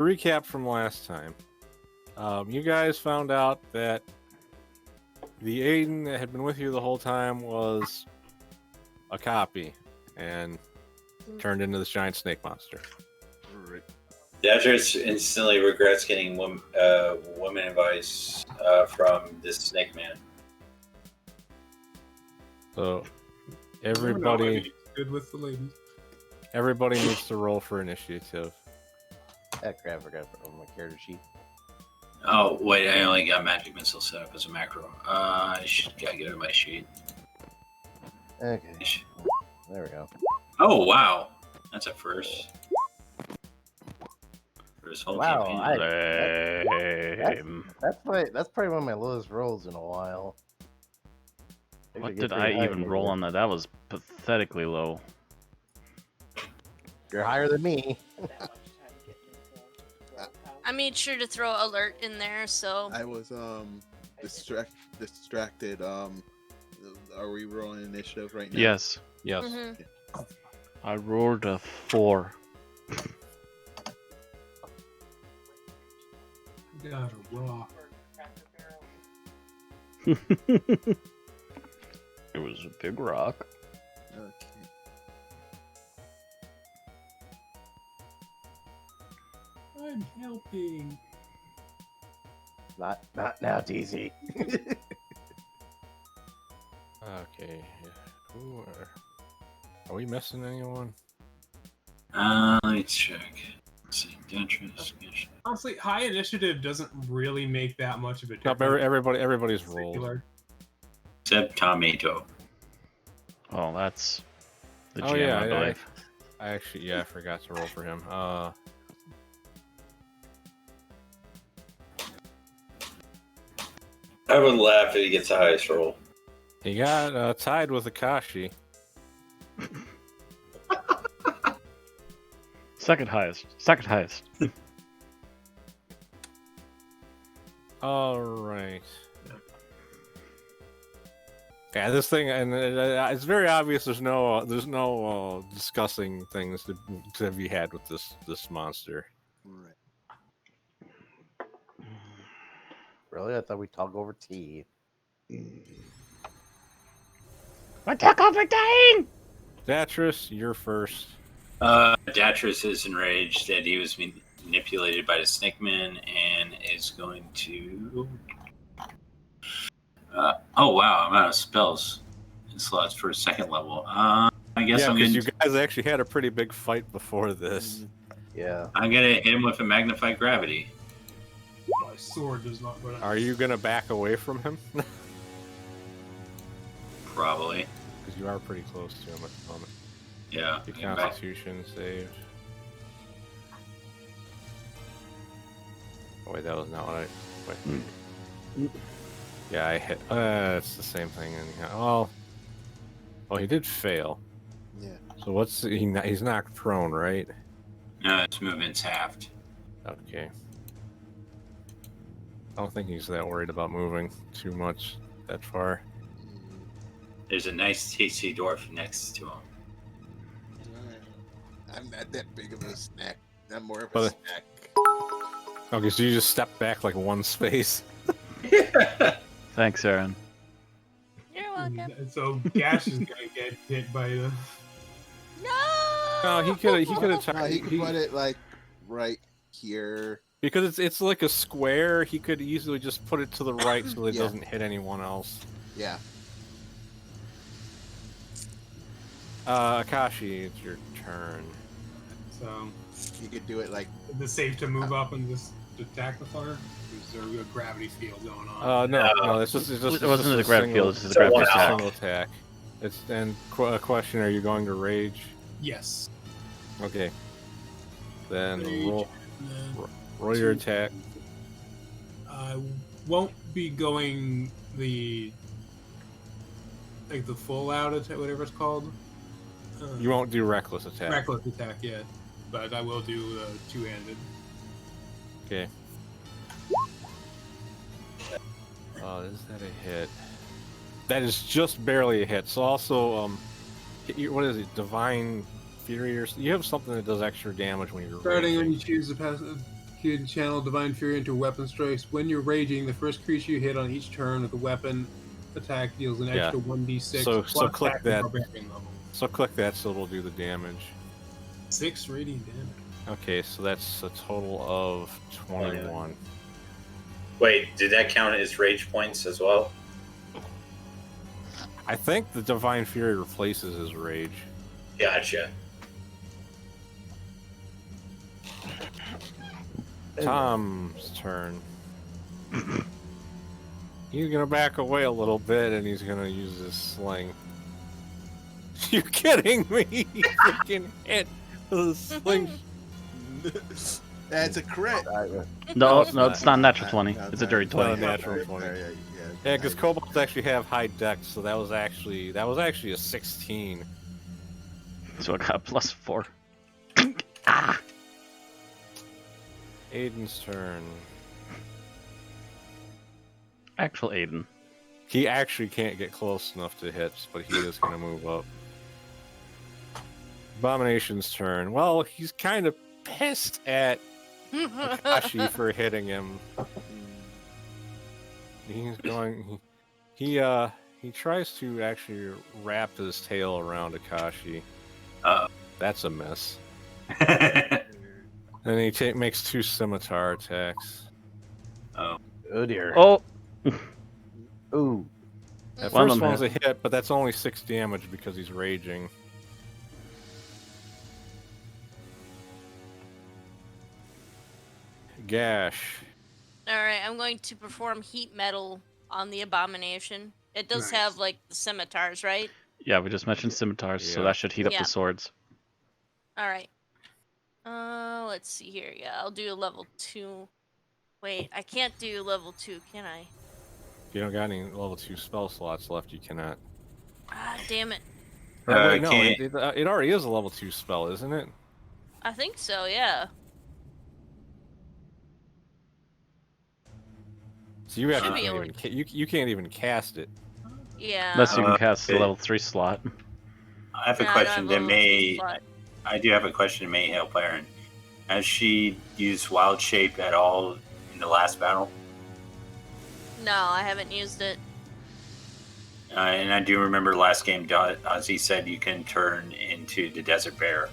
recap from last time. You guys found out that the Aiden that had been with you the whole time was a copy and turned into this giant snake monster. Right. Dodgers instantly regrets getting woman advice from this snake man. So Everybody good with the ladies. everybody needs to roll for initiative. Crap, I forgot to put on my character sheet. Oh wait, I only got magic missile set up as a macro. I gotta get out of my sheet. Okay, there we go. Oh wow, that's a first. First whole Wow, campaign. that's probably one of my lowest rolls in a while. What did I even roll on that? That was pathetically low. You're higher than me. I made sure to throw alert in there, so I was distracted. Are we rolling initiative right now? Yes. Yes. I rolled a 4. Got a raw. It was a big rock. Okay. I'm helping. Not now, DZ. Okay. Who are we missing anyone? Let's check. Let's see. Dangerous. Honestly, high initiative doesn't really make that much of a No, difference. everybody's rolled. Singular. Except Tomato. Oh, that's the Oh, GM, yeah, I believe. I actually, I forgot to roll for him. I would laugh if he gets the highest roll. He got tied with Akashi. Second highest. Second highest. All right. Yeah, this thing, and it's very obvious. There's no discussing things to be had with this monster. Right. Really? I thought we'd talk over tea. Attack over Dane! Datris, you're first. Datris is enraged that he was manipulated by the Snake Man and is going to. Oh wow, I'm out of spells and slots for second level. I guess Yeah, I'm because going. you guys actually had a pretty big fight before this. Yeah. I'm gonna hit him with a magnified gravity. My sword does not. But Are you gonna back away from him? Probably. Because you are pretty close to him at the moment. Yeah. Your I'm back. Constitution save. Oh wait, that was not what I. Wait. Yeah, I hit. It's the same thing. Oh, he did fail. Yeah. So what's he's knocked prone, right? No, his movement's halved. Okay. I don't think he's that worried about moving too much that far. There's a nice tasty dwarf next to him. I'm not that big of a snack. I'm more of a But- snack. Okay, so you just step back like one space. Thanks, Aaron. you're welcome. So Gash is gonna get hit by the. No. No, he could have No, tried. he could put it like right here. Because it's like a square, he could easily just put it to the right so it Yeah. doesn't hit anyone else. Yeah. Akashi, it's your turn. So You could do it like the safe to move up and just attack the fucker. Is there a gravity field going on? No, it's just It it's wasn't just the a grab single- field, it's just So the grab one just a attack. single attack. It's a question: are you going to rage? Yes. Okay. Then Rage, roll and then roll your attack. I won't be going the full out attack, whatever it's called. You won't do reckless attack. Reckless attack yet, but I will do two-handed. Okay. Is that a hit? That is just barely a hit. So also, what is it? Divine Fury or you have something that does extra damage when you're Starting when raging. you choose the passive. You can channel Divine Fury into weapon strikes. When you're raging, the first creature you hit on each turn with the weapon attack deals an extra 1d6. So plus click attack that. barbarian level. So click that so it'll do the damage. 6 radiant damage. Okay, so that's a total of 21. Wait, did that count as rage points as well? I think the Divine Fury replaces his rage. Gotcha. Tom's turn. He's gonna back away a little bit and he's gonna use his sling. You kidding me? He freaking hit with a sling. That's a crit. No, it's no, not. it's not a natural 20. No, It's a dirty It's not a 20. natural 20. Yeah, because kobolds actually have high dex, so that was actually a 16. So I got +4. Aiden's turn. Actual Aiden. He actually can't get close enough to hit, but he is going to move up. Abomination's turn. Well, he's kind of pissed at Akashi for hitting him. He's going. He tries to actually wrap his tail around Akashi. That's a miss. And he makes 2 scimitar attacks. Oh. Oh dear. Oh! Ooh. That One of first them one's a hit, but that's only 6 damage because he's raging. Gash. Alright, I'm going to perform heat metal on the abomination. It does Nice. have like the scimitars, right? Yeah, we just mentioned scimitars, so Yeah. that should heat up Yeah. the swords. Alright. Let's see here. Yeah, I'll do a level 2. Wait, I can't do level 2, can I? If you don't got any level 2 spell slots left, you cannot. Ah, damn it. Or wait, no, can't- it already is a level 2 spell, isn't it? I think so, yeah. So you actually be can't able even you can't even cast it. Yeah. Unless you can cast the okay. level 3 slot. I have a Yeah, I question don't that have a level 2 may. slot. I do have a question that may help Aaron. Has she used Wild Shape at all in the last battle? No, I haven't used it. And I do remember last game, Ozzie said you can turn into the Desert Bear.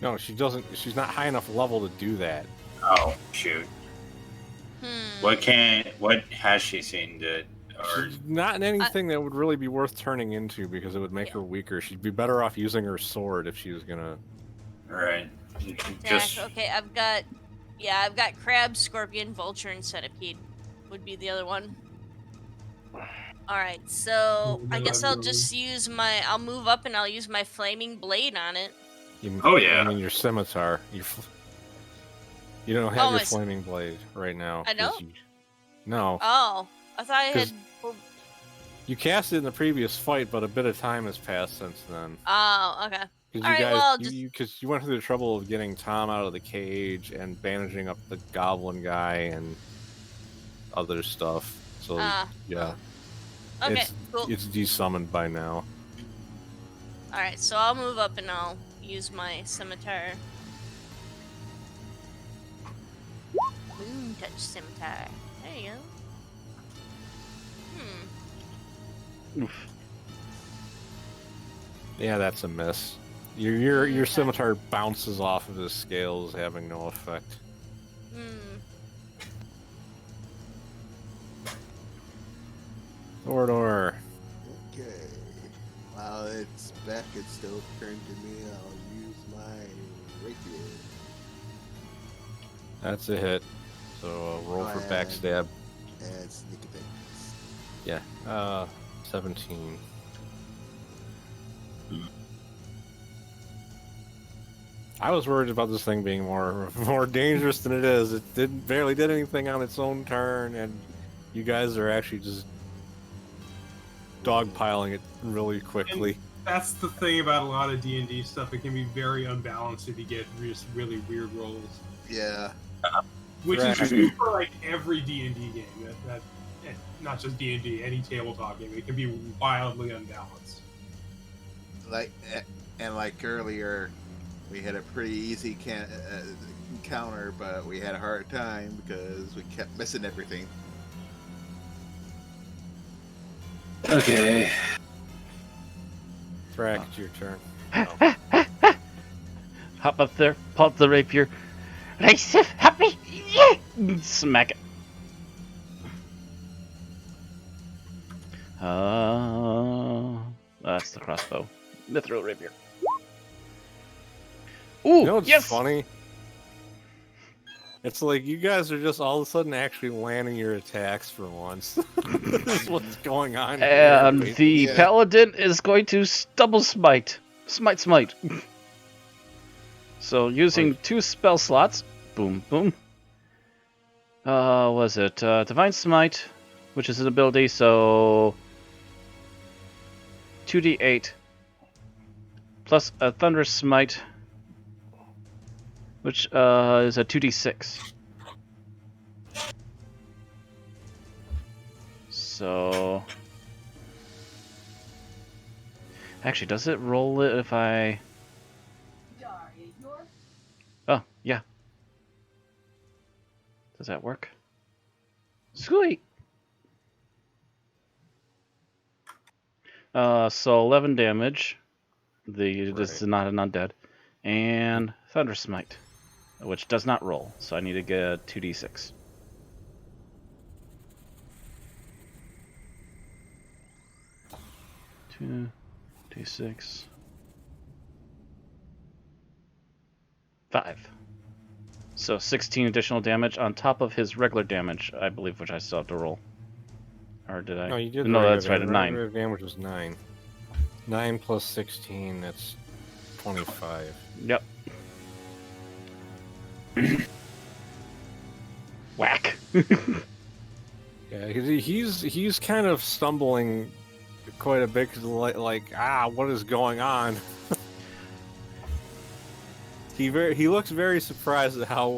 No, she doesn't. She's not high enough level to do that. Oh shoot! Hmm. What has she seen that? Or She's not in anything that would really be worth turning into because it would make Yeah. her weaker. She'd be better off using her sword if she was gonna. right? Attack. Okay, I've got crab, scorpion, vulture, and centipede. Would be the other one. All right, so I guess I'll just use I'll move up and I'll use my flaming blade on it. Oh, yeah. I mean your scimitar. You don't Oh, have your my flaming blade right now. I 'cause don't? No, Oh, I thought I had. 'Cause- you cast it in the previous fight, but a bit of time has passed since then. Oh, okay. Because All right, well, you went through the trouble of getting Tom out of the cage and bandaging up the goblin guy and other stuff. So yeah, Okay, cool. it's desummoned by now. All right, so I'll move up and I'll use my scimitar. Moon touch scimitar. There you go. Oof. Yeah, that's a miss. Your scimitar bounces off of his scales, having no effect. Ordor. Okay. While it's back, it's still turned to me. I'll use my rapier. That's a hit. So roll for backstab. And sneak attacks. Yeah. 17. I was worried about this thing being more dangerous than it is. It barely did anything on its own turn, and you guys are actually just dogpiling it really quickly. That's the thing about a lot of D&D stuff. It can be very unbalanced if you get just really weird rolls. Yeah. Which Right. is true for like every D&D game. That not just D&D, any tabletop game. It can be wildly unbalanced. Like and like earlier, we had a pretty easy encounter, but we had a hard time because we kept missing everything. Okay. Thrak, it's your turn. Oh. Hop up there, pull up the rapier. Race, happy, yeah! Smack it. That's the crossbow. Mithril rapier. Ooh, You know what's yes! funny? It's like you guys are just all of a sudden actually landing your attacks for once. This is what's going on here. And the Yeah. paladin is going to double smite. Smite. So using 2 spell slots. Boom, boom. Was it Divine Smite, which is an ability, so 2d8 plus a Thunderous Smite, which is a 2d6. So actually, does it roll it if I? Oh, yeah. Does that work? Sweet. So 11 damage. This is not an undead, and Thunder Smite, which does not roll. So I need to get a 2d6. Two, d6. 5. So 16 additional damage on top of his regular damage, I believe, which I still have to roll. Or did I? No, you did. No, regular that's right, a damage. 9. Regular damage was 9. 9 plus 16, that's 25. Yep. Whack. Yeah, 'cause he's kind of stumbling quite a bit because what is going on? He looks very surprised at how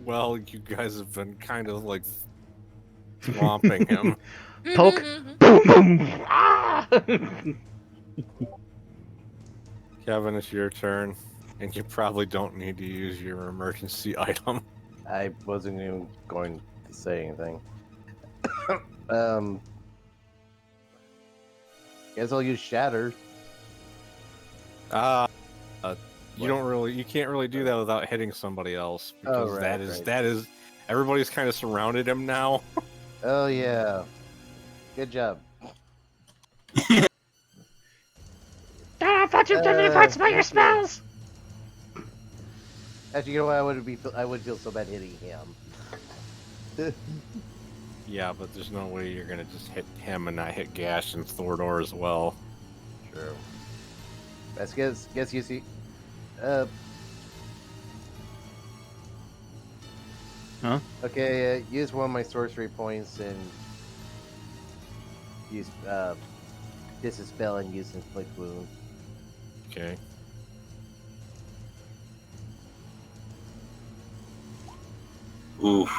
well you guys have been kind of like swamping him. Poke. Boom, boom. Ah! Kevin, it's your turn, and you probably don't need to use your emergency item. I wasn't even going to say anything. Guess I'll use Shatter. You can't really do that without hitting somebody else because Oh, right. that is everybody's kind of surrounded him now. Oh yeah. Good job. I thought you didn't advance by your okay. spells. Actually, you know what? I would feel so bad hitting him. Yeah, but there's no way you're gonna just hit him and not hit Gash and Thordor as well. True. Let's guess you see. Huh? Okay, use one of my sorcery points and use Dispel and use Inflict Wound. Okay. Oof.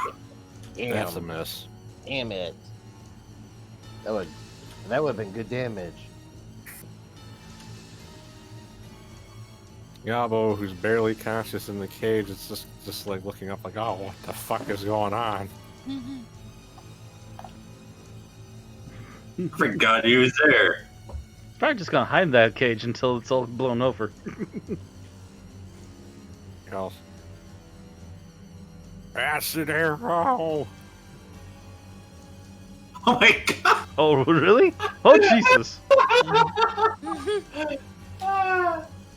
Damn. That's a miss. Damn it. That would have been good damage. Yabo, who's barely conscious in the cage, is just like looking up like, oh, what the fuck is going on? Forgot he was there. Probably just gonna hide in that cage until it's all blown over. Else. Acid arrow! Oh my god! Oh, really? Oh, Jesus.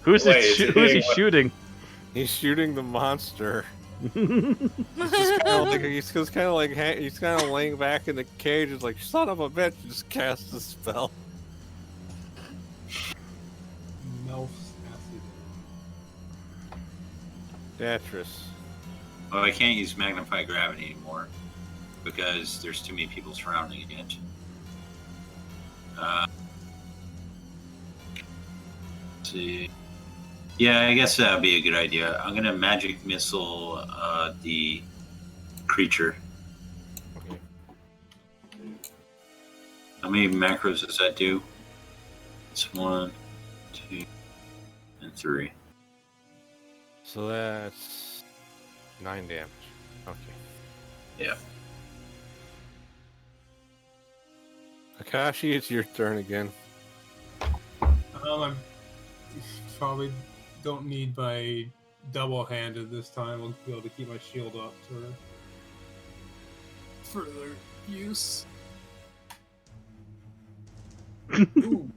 Who's he shooting? He's shooting the monster. He's kind of laying back in the cage. He's like, son of a bitch! Just cast a spell. Melf's acid. Datris. Well, I can't use Magnify Gravity anymore because there's too many people surrounding it. Let's see. Yeah, I guess that would be a good idea. I'm gonna magic missile the creature. Okay. How many macros does that do? It's 1, 2, and 3. So that's 9 damage. Okay. Yeah. Akashi, it's your turn again. I probably don't need my double-handed this time. I'll be able to keep my shield up for further use. Ooh,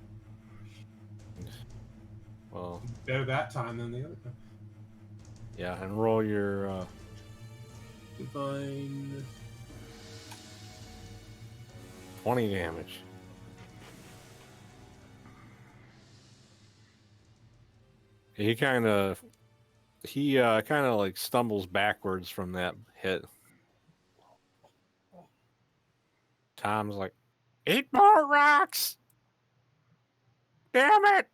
Well, better that time than the other time. yeah, and roll your Divine. 20 damage. He kind of like stumbles backwards from that hit. Tom's like, 8 more rocks! Damn it!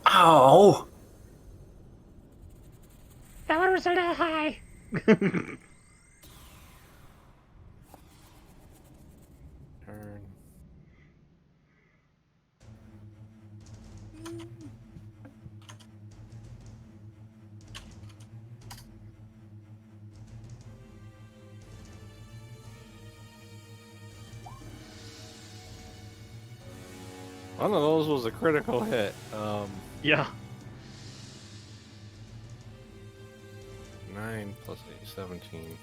Oh! That one was a little high. Turn. One of those was a critical hit. Yeah. 9 plus 8, 17.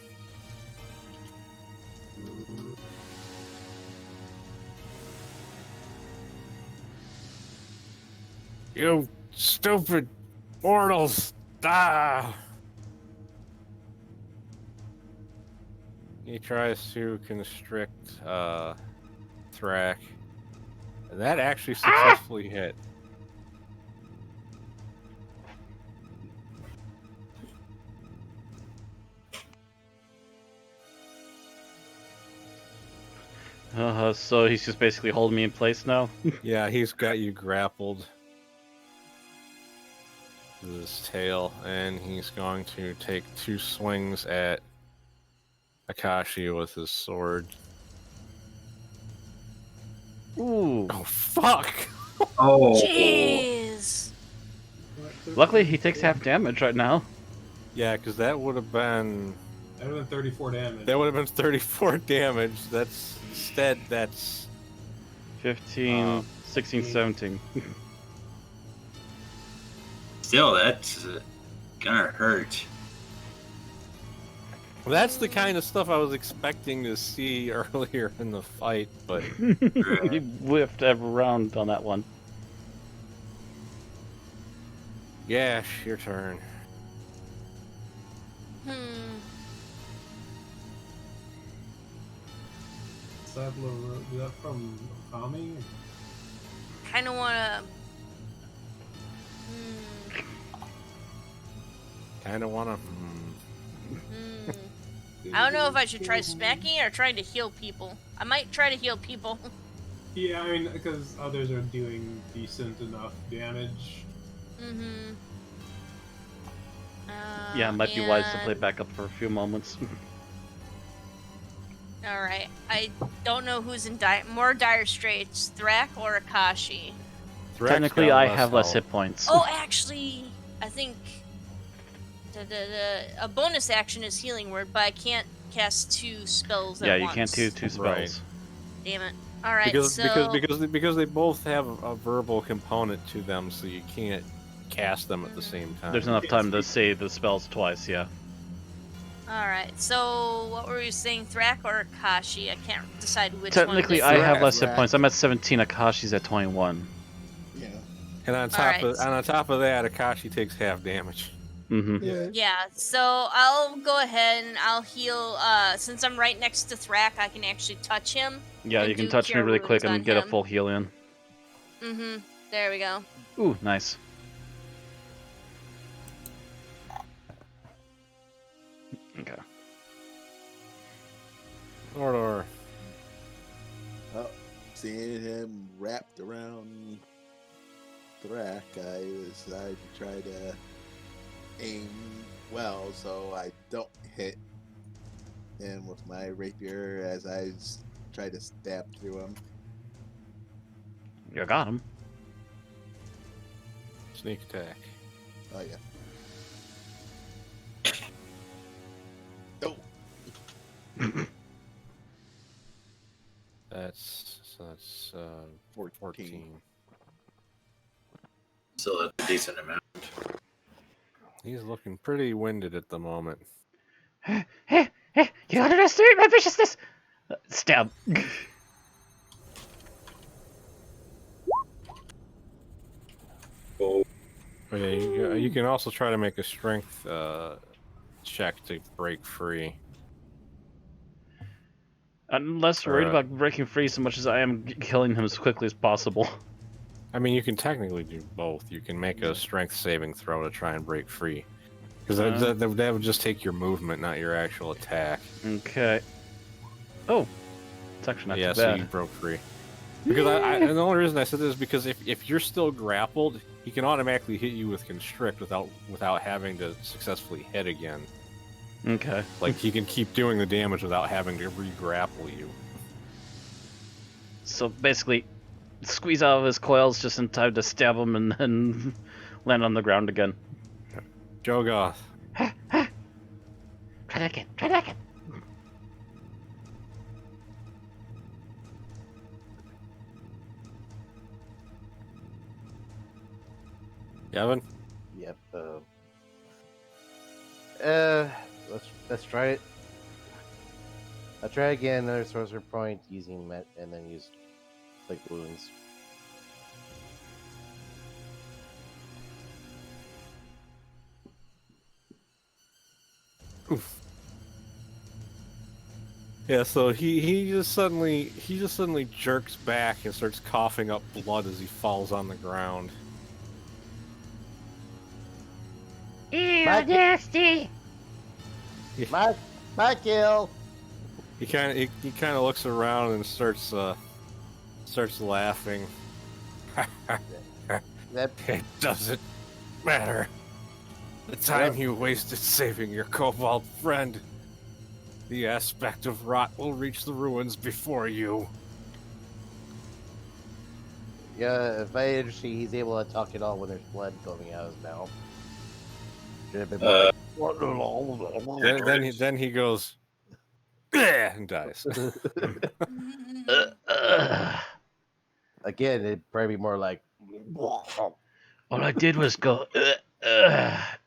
You stupid mortals! Ah! He tries to constrict Thrak. And that actually successfully hit. So he's just basically holding me in place now. Yeah, he's got you grappled to his tail, and he's going to take 2 swings at Akashi with his sword. Ooh. Oh, fuck! Oh! Jeez. Luckily, he takes half damage right now. Yeah, because that would have been... That would have been 34 damage. That would have been 34 damage. That's 15, 16, 17. Still, that's gonna hurt. That's the kind of stuff I was expecting to see earlier in the fight, but He whiffed every round on that one. Yash, your turn. Is that from Kami? Kind of wanna. Kind of wanna. I don't know if I should try smacking or trying to heal people. I might try to heal people. Yeah, I mean, because others are doing decent enough damage. Yeah, it might be wise to play back up for a few moments. Alright, I don't know who's in more dire straits, Thrak or Akashi. Thrak's Technically, got I less have less health. hit points. Oh, actually, I think a bonus action is Healing Word, but I can't cast 2 spells at Yeah, once. you can't do 2 spells. Right. Damn it. Alright, Because they both have a verbal component to them, so you can't cast them at the same time. There's enough time to say the spells twice, yeah. Alright, so what were you saying, Thrak or Akashi? I can't decide which Technically, one. I have less hit Thrak. points. I'm at 17, Akashi's at 21. Yeah. And on top of that, Akashi takes half damage. Mm-hmm. Yeah. Yeah, so I'll go ahead and I'll heal. Since I'm right next to Thrak, I can actually touch him. Yeah, and you can do touch me Cure really quick Wounds on and get a him. full heal in. There we go. Ooh, nice. Okay. Or Oh, seeing him wrapped around Thrak, I decided to try to aim well so I don't hit him with my rapier as I try to stab through him. You got him. sneak attack. Oh yeah. Oh. That's 14. Still a decent amount. He's looking pretty winded at the moment. You underestimate my viciousness! Stab. Oh, Okay, you can also try to make a strength check to break free. I'm less worried about breaking free so much as I am killing him as quickly as possible. I mean, you can technically do both. You can make a strength saving throw to try and break free. Because that would just take your movement, not your actual attack. Okay. Oh, it's actually not Yeah, too so bad. you broke free. Because and the only reason I said this is because if you're still grappled, he can automatically hit you with constrict without having to successfully hit again. Okay. Like he can keep doing the damage without having to re-grapple you. So basically, squeeze out of his coils just in time to stab him and then land on the ground again. Jogoth. Try that again. Try that again. Gavin? Yep. Let's try it. I'll try again. Another sorcerer point using met, and then use like wounds. Oof. Yeah, so he just suddenly jerks back and starts coughing up blood as he falls on the ground. Ew, Back- nasty! My kill. He kind of looks around and starts laughing. That It doesn't matter. The time you wasted saving your kobold friend. The aspect of rot will reach the ruins before you. yeah. If I interesting, he's able to talk it all when there's blood coming out of his mouth. Should have been more like, Then he goes and dies. again, it'd probably be more like. All I did was go, That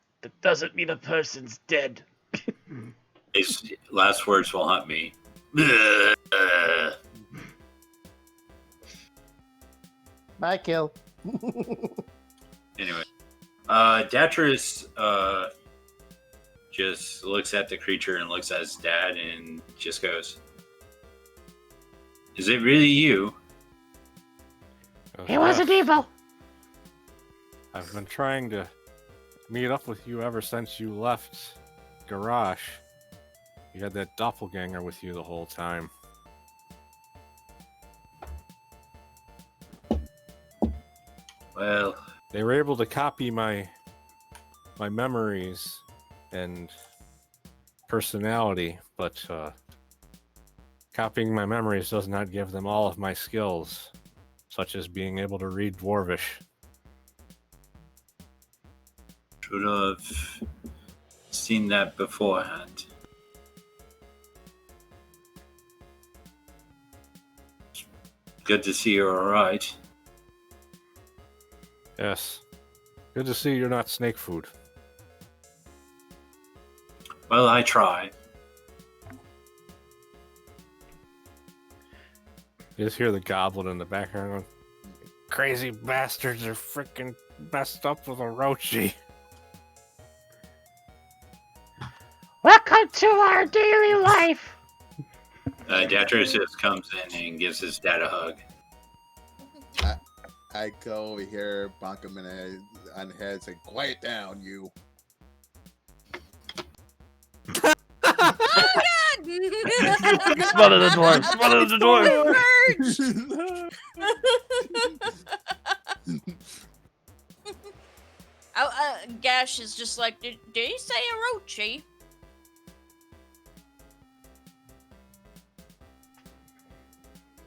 doesn't mean a person's dead. his last words will haunt me. My kill. Anyway, Datrus just looks at the creature and looks at his dad and just goes, "Is it really you?" He wasn't evil. I've been trying to meet up with you ever since you left Garage. You had that doppelganger with you the whole time. Well, They were able to copy my memories and personality, but copying my memories does not give them all of my skills, such as being able to read Dwarvish. should have seen that beforehand. Good to see you're alright. Yes. Good to see you're not snake food. Well, I try. You just hear the goblin in the background going, "Crazy bastards are freaking messed up with a roachy." Welcome to our daily life. Datrus just comes in and gives his dad a hug. I go over here, bonk him on the head, say, "Quiet down, you." Smother the dwarf. Smother the dwarf. Gash is just like, did he say Orochi?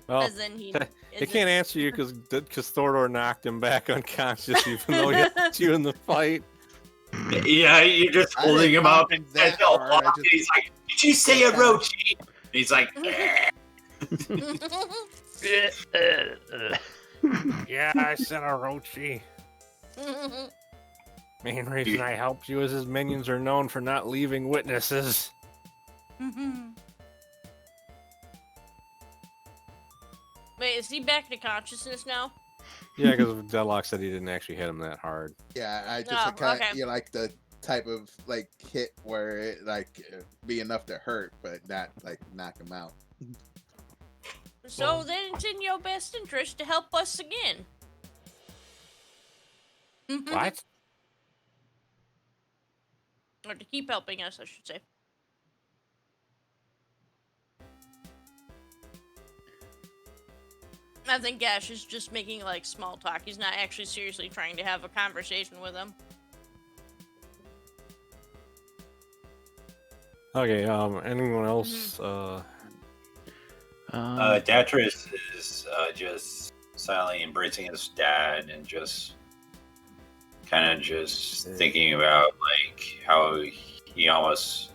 Well, As in he. they can't answer you because Thordor knocked him back unconscious, even though he helped you in the fight. Yeah, you're just I holding didn't him up, pump him and that all hard, I locked, and just- he's like, "Did you say a Rochi?" And he's like, "Eh." Yeah, I said Orochi. Main reason I helped you is his minions are known for not leaving witnesses. Wait, is he back to consciousness now? Yeah, because Deadlock said he didn't actually hit him that hard. Yeah, I just Oh, kind of okay. you know, like the type of like hit where it like be enough to hurt, but not like knock him out. So then it's in your best interest to help us again. What? Or to keep helping us, I should say. I think Gash is just making like small talk. He's not actually seriously trying to have a conversation with him. Okay, anyone else? Datris is just silently embracing his dad and just kind of just thinking about like how he almost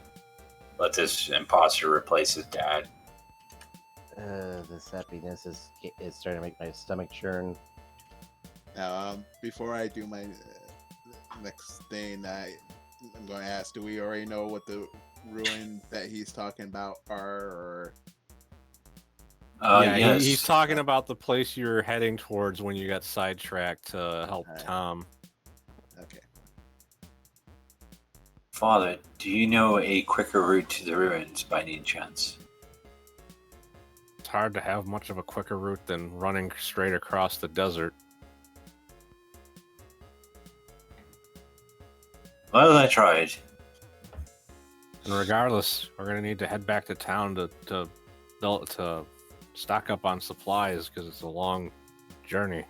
let this imposter replace his dad. This happiness is starting to make my stomach churn. Now, before I do my next thing, I'm going to ask: do we already know what the ruin that he's talking about are? Or Yeah, Yes. he's talking about the place you're heading towards when you got sidetracked to help Alright. Tom. okay, Father, do you know a quicker route to the ruins by any chance? It's hard to have much of a quicker route than running straight across the desert. Well, I tried. And regardless, we're gonna need to head back to town to stock up on supplies because it's a long journey.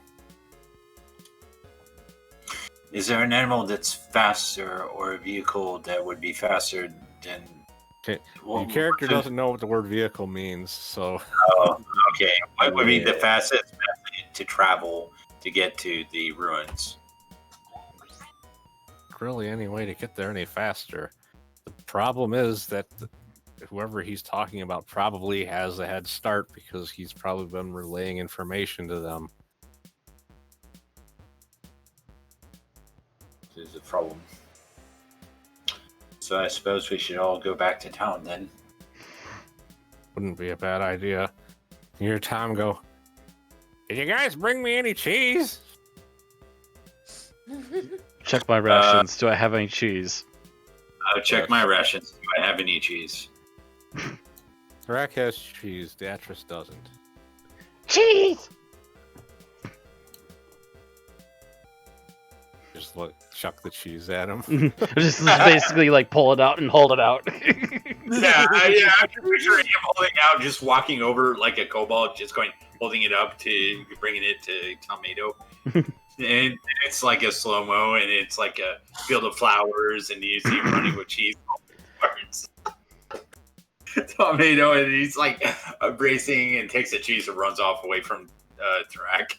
Is there an animal that's faster or a vehicle that would be faster than... Okay, Well, your character doesn't know what the word vehicle means, so Oh, okay. What would be the fastest method to travel to get to the ruins? really any way to get there any faster. The problem is that whoever he's talking about probably has a head start because he's probably been relaying information to them. This is a problem. So I suppose we should all go back to town then. Wouldn't be a bad idea. You hear Tom go, "Did you guys bring me any cheese?" Check my rations. Do I have any cheese? I'll check my rations. Do I have any cheese? Rack has cheese, Datris doesn't. Cheese! Just chuck the cheese at him. Just basically like pull it out and hold it out. Yeah, I'm picturing him holding out, just walking over like a kobold, just holding it up to bringing it to Tomato. And it's like a slow mo, and it's like a field of flowers, and you see him running with cheese. Tomato, and he's like embracing and takes the cheese and runs off away from Thrak.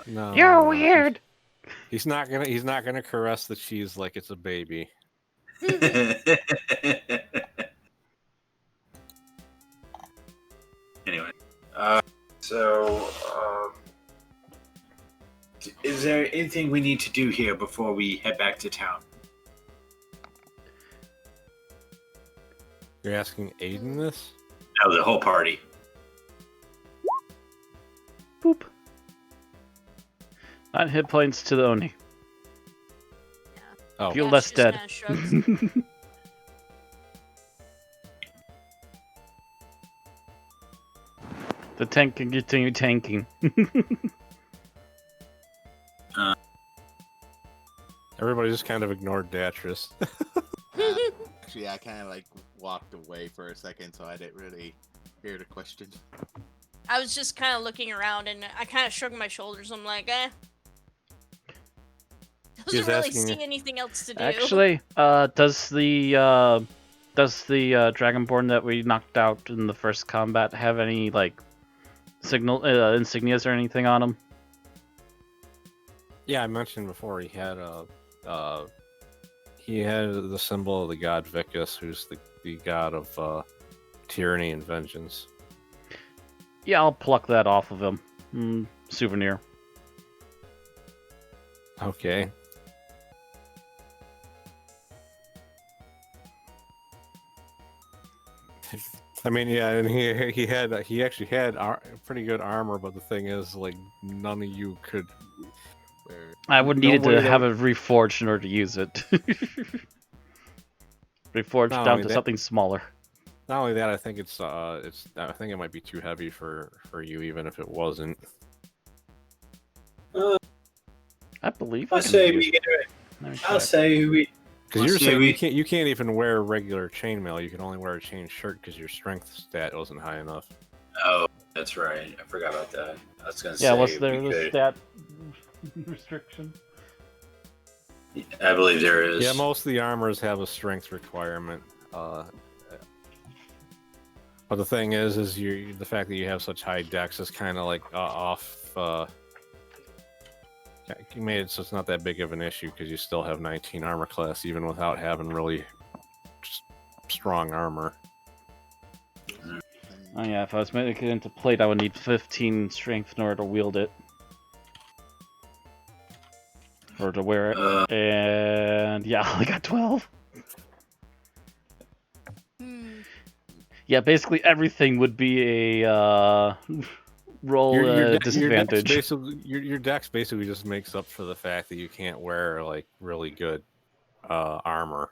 No, You're no, weird. He's not gonna caress the cheese like it's a baby. Anyway, so is there anything we need to do here before we head back to town? You're asking Aiden this? No, the whole party. Boop. 9 hit points to the Oni. Oh, Feel Gash less just dead. kinda shrugs. The tank can continue tanking. everybody just kind of ignored Datris. actually, I kind of like walked away for a second, so I didn't really hear the question. I was just kind of looking around and I kind of shrugged my shoulders. I'm like, eh. Doesn't He's really asking see you- anything else to do. Actually, does the Dragonborn that we knocked out in the first combat have any like signal insignias or anything on him? Yeah, I mentioned before he had the symbol of the god Vicus, who's the god of tyranny and vengeance. Yeah, I'll pluck that off of him. Souvenir. Okay. I mean, yeah, and he actually had pretty good armor, but the thing is, like, none of you could. I would need Nobody to that have would- it reforged in order to use it. Reforged Not down only to that- something smaller. Not only that, I think I think it might be too heavy for you, even if it wasn't. I believe I I'll can say use we get it. Let me I'll check. say we. Because Let's you're see, saying we- you can't even wear regular chainmail. You can only wear a chain shirt because your strength stat wasn't high enough. Oh, that's right. I forgot about that. I was gonna say. Yeah, what's there we the could- stat restriction? I believe there is. Yeah, most of the armors have a strength requirement. But the thing is the fact that you have such high dex is kind of like off. You made it so it's not that big of an issue because you still have 19 armor class even without having really strong armor. Oh yeah, if I was making it into plate, I would need 15 strength in order to wield it. Or to wear it. And yeah, I got 12. Hmm. Yeah, basically everything would be a roll disadvantage. Your dex basically just makes up for the fact that you can't wear like really good armor.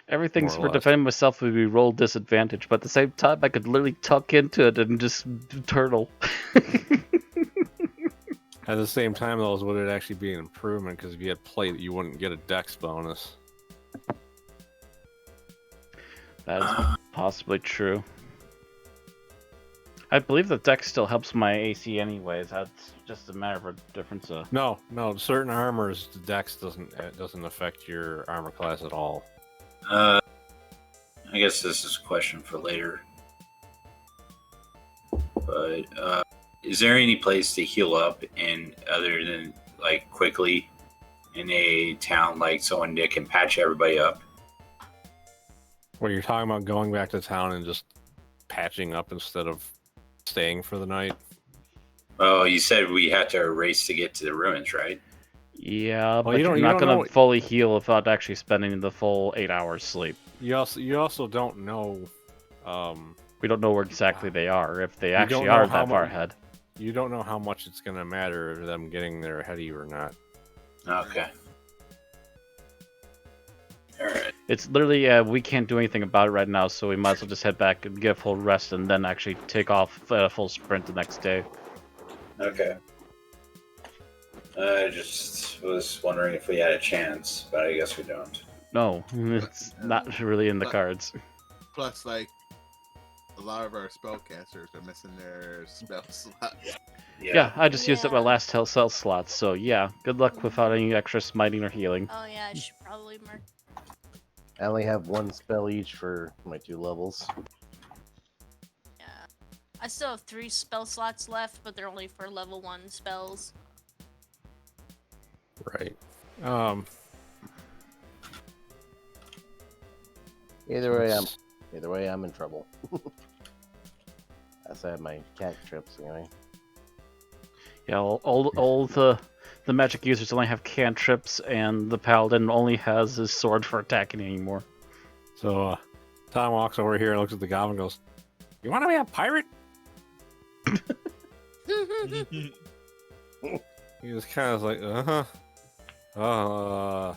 Everything more or for less. defending myself would be roll disadvantage, but at the same time, I could literally tuck into it and just turtle. At the same time, though, would it actually be an improvement? Because if you had plate, you wouldn't get a dex bonus. That is possibly true. I believe the dex still helps my AC anyways. That's just a matter of a difference. No, certain armors, the dex doesn't affect your armor class at all. I guess this is a question for later. But is there any place to heal up in other than like quickly in a town like someone that can patch everybody up? Where you're talking about going back to town and just patching up instead of staying for the night. Oh, you said we had to race to get to the ruins, right? Yeah, Well, but you you're don't not know- gonna fully heal without actually spending the full 8 hours sleep. You also don't know. We don't know where exactly they are, if they don't actually know are how that far mu- ahead. You don't know how much it's gonna matter of them getting there ahead of you or not. Okay. All right. It's literally, we can't do anything about it right now, so we might as well just head back and get a full rest and then actually take off a full sprint the next day. Okay. I just was wondering if we had a chance, but I guess we don't. No, it's not really in the cards. Plus, like, a lot of our spellcasters are missing their spell slot. Yeah, I just used up my Yeah. last cell slots, so yeah, good luck without any extra smiting or healing. Oh yeah, I should probably mark. I only have one spell each for my 2 levels. Yeah, I still have 3 spell slots left, but they're only for level 1 spells. Right. Either way, I'm in trouble. That's I have my cat trips anyway. Yeah, all the magic users only have cantrips, and the paladin only has his sword for attacking anymore. So Tom walks over here and looks at the goblin and goes, "You want to be a pirate?" He was kind of like, I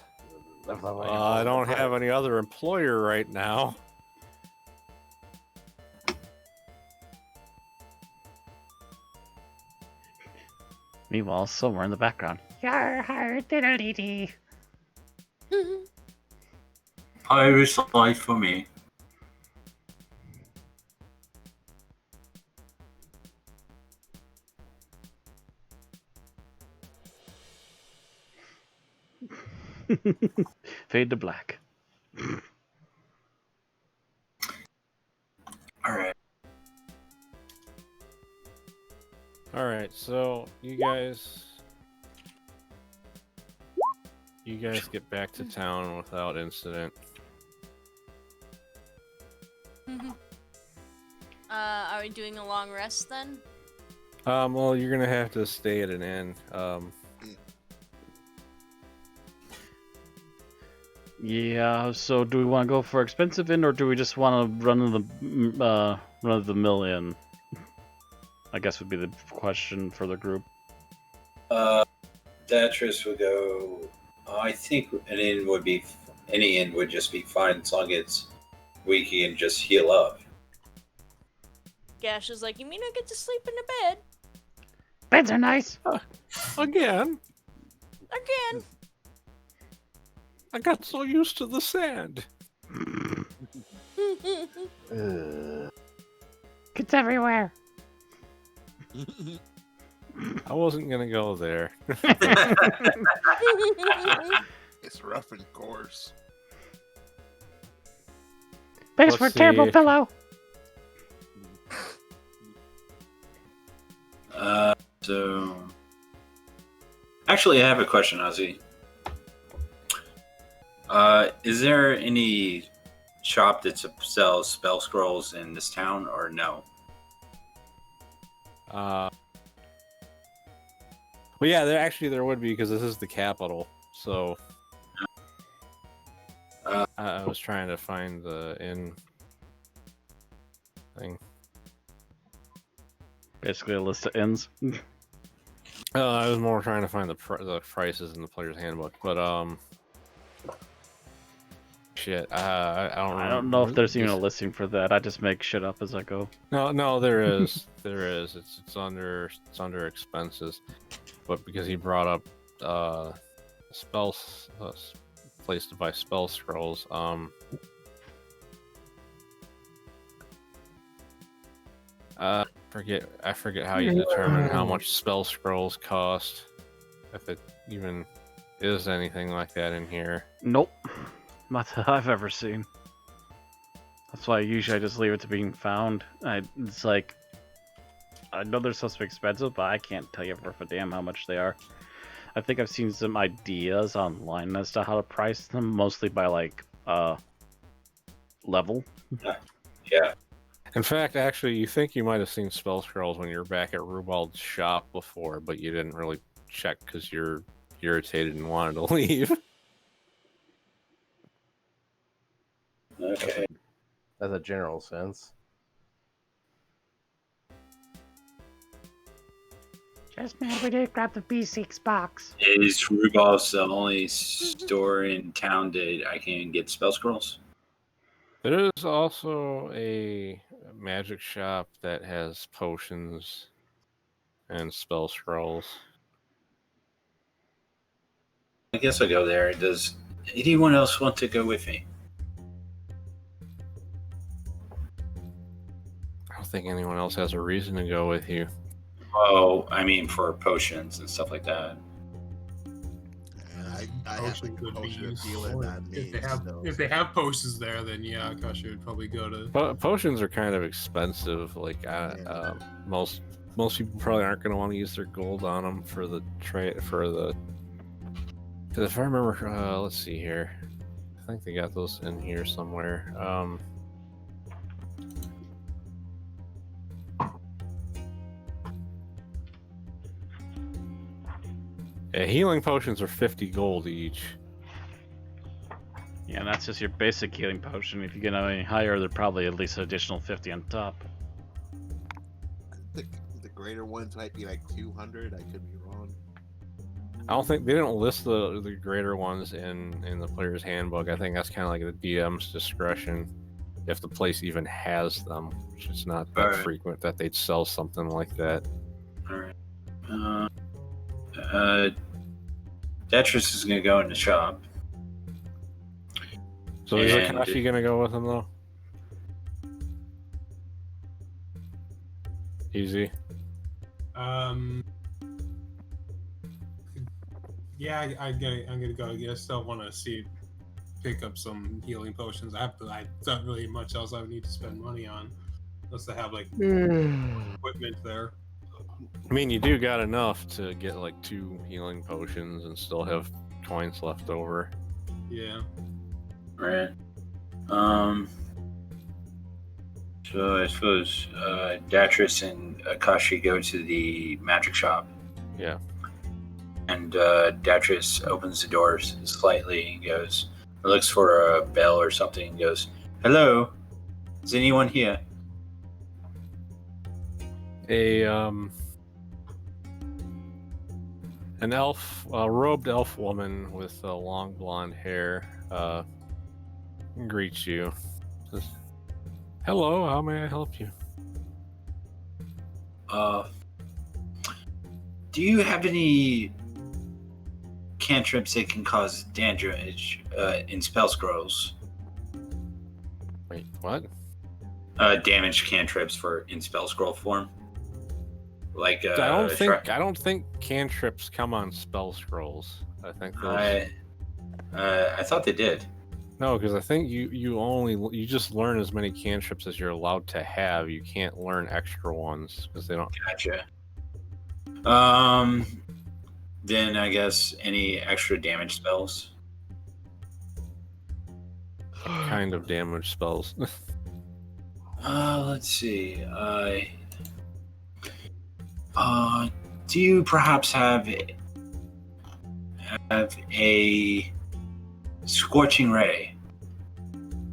don't have any other employer right now. Meanwhile, somewhere in the background, Pirate's life for me. fade to black. All right. All right, so you guys you guys get back to town without incident. Are we doing a long rest then? Well, you're gonna have to stay at an inn. Yeah. So, do we want to go for expensive inn, or do we just want to run of the mill inn? I guess would be the question for the group. Datris would go. I think any inn would just be fine as long as we can just heal up. Gash is like, you mean I get to sleep in the bed? Beds are nice. Again, Again. I got so used to the sand. It's everywhere. I wasn't gonna go there. It's rough and coarse. Best Let's for a terrible see. pillow. So, actually, I have a question, Ozzie. Is there any shop that sells spell scrolls in this town, or no? Well, yeah, there would be because this is the capital. So I was trying to find the inn thing. Basically, a list of inns. I was more trying to find the prices in the player's handbook, but shit, I don't. I don't know if there's even a listing for that. I just make shit up as I go. No, there is. There is. It's under expenses, but because he brought up spells, place to buy spell scrolls. I forget how you determine how much spell scrolls cost. If it even is anything like that in here. Nope. Not that I've ever seen. That's why usually I just leave it to being found. It's like, I know they're supposed to be expensive, but I can't tell you for a damn how much they are. I think I've seen some ideas online as to how to price them, mostly by like level. Yeah. In fact, actually, you think you might have seen spell scrolls when you were back at Rubald's shop before, but you didn't really check because you're irritated and wanted to leave. Okay. That's a general sense. Just mad we didn't grab the B6 box. Is Rudolph's the only store in town that I can get spell scrolls? There is also a magic shop that has potions and spell scrolls. I guess I'll go there. Does anyone else want to go with me? I don't think anyone else has a reason to go with you. Oh, I mean for potions and stuff like that. I have Potion like a could be potion of useful. healing on me. If they have potions there, then yeah, Kasha would probably go to. Potions are kind of expensive. Like most people probably aren't going to want to use their gold on them for the trade for the. Because if I remember, let's see here. I think they got those in here somewhere. Yeah, healing potions are 50 gold each. Yeah, and that's just your basic healing potion. If you get any higher, they're probably at least an additional 50 on top. The greater ones might be like 200. I could be wrong. I don't think they don't list the greater ones in the player's handbook. I think that's kind of like the DM's discretion if the place even has them. It's not that Alright. frequent that they'd sell something like that. All right. Tetris is gonna go in the shop. So is And- Akashi gonna go with him though? Easy. Yeah, I'm gonna go. I guess still want to pick up some healing potions. I don't really much else I would need to spend money on, unless they have like equipment there. I mean, you do got enough to get like 2 healing potions and still have coins left over. Yeah. Right. So I suppose Datrus and Akashi go to the magic shop. Yeah. And Datrus opens the doors slightly and goes, looks for a bell or something and goes, "Hello? Is anyone here?" An elf, a robed elf woman with long blonde hair, greets you. Says, "Hello, how may I help you?" Do you have any cantrips that can cause damage in spell scrolls? Wait, what? Damage cantrips for in spell scroll form. Like I don't think cantrips come on spell scrolls. I think those. I thought they did. No, because I think you just learn as many cantrips as you're allowed to have. You can't learn extra ones because they don't. Gotcha. Then I guess any extra damage spells. Kind of damage spells. Let's see. Do you perhaps have a scorching ray?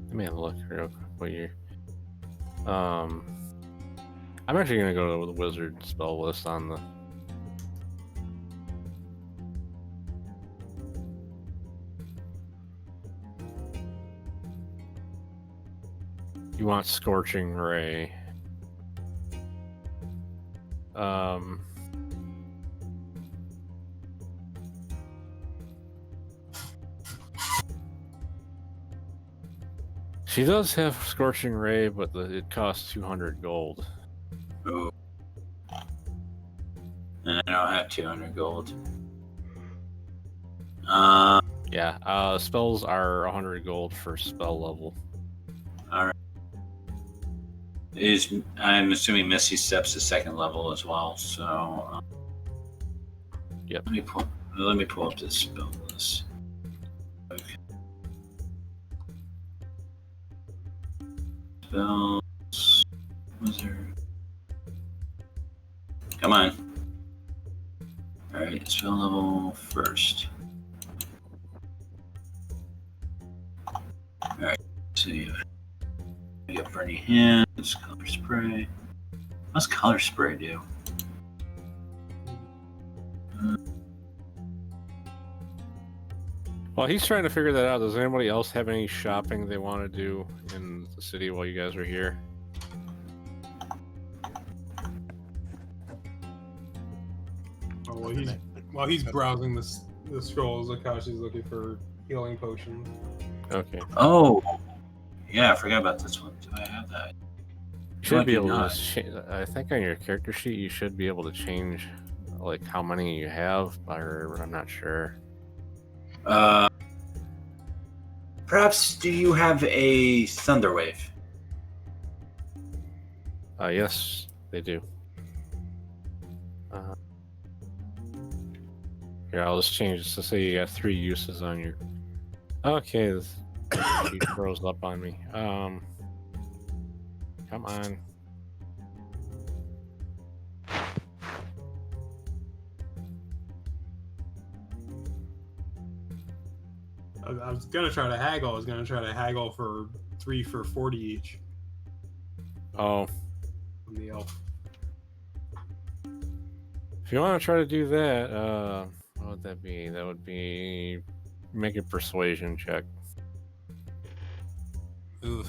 Let me have a look real quick. What year? I'm actually gonna go to the wizard spell list on the. You want Scorching Ray. She does have Scorching Ray, but it costs 200 gold. Ooh. And I don't have 200 gold. Yeah, spells are 100 gold for spell level. Alright. I'm assuming Misty Step's a second level as well, so yep. Let me pull up this spell list. Okay. Spells, wizard. Come on. Alright, spell level first. Alright, so you got Burning Hands, Color Spray. What's Color Spray do? While he's trying to figure that out, does anybody else have any shopping they want to do in the city while you guys are here? While he's browsing the scrolls, Akashi's looking for healing potions. Okay. Oh, yeah, I forgot about this one. Do I have that? You should be able not. to. I think on your character sheet you should be able to change, like how many you have, or I'm not sure. Perhaps do you have a Thunderwave? Yes, they do. Here, I'll just change this to say you got 3 uses on your. Okay, this sheet froze up on me. Come on. I was gonna try to haggle. I was gonna try to haggle for 3 for 40 each Oh, from the elf. if you want to try to do that, what would that be? That would be make a persuasion check. Oof.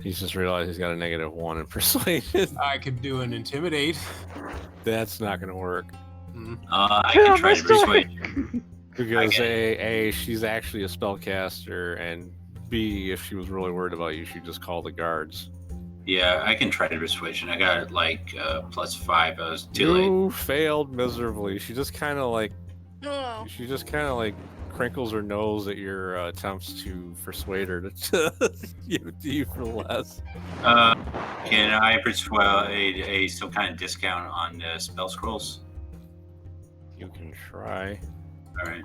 He's just realized he's got a -1 in persuasion. I could do an intimidate. That's not gonna work. I can try to persuade you. Because A, she's actually a spellcaster, and B, if she was really worried about you, she'd just call the guards. Yeah, I can try to persuasion. I got like +5. I was too late. You failed miserably. She just kind of like Oh. crinkles her nose at your attempts to persuade her to give it to you for less. Can I persuade some kind of discount on spell scrolls? you can try. All right.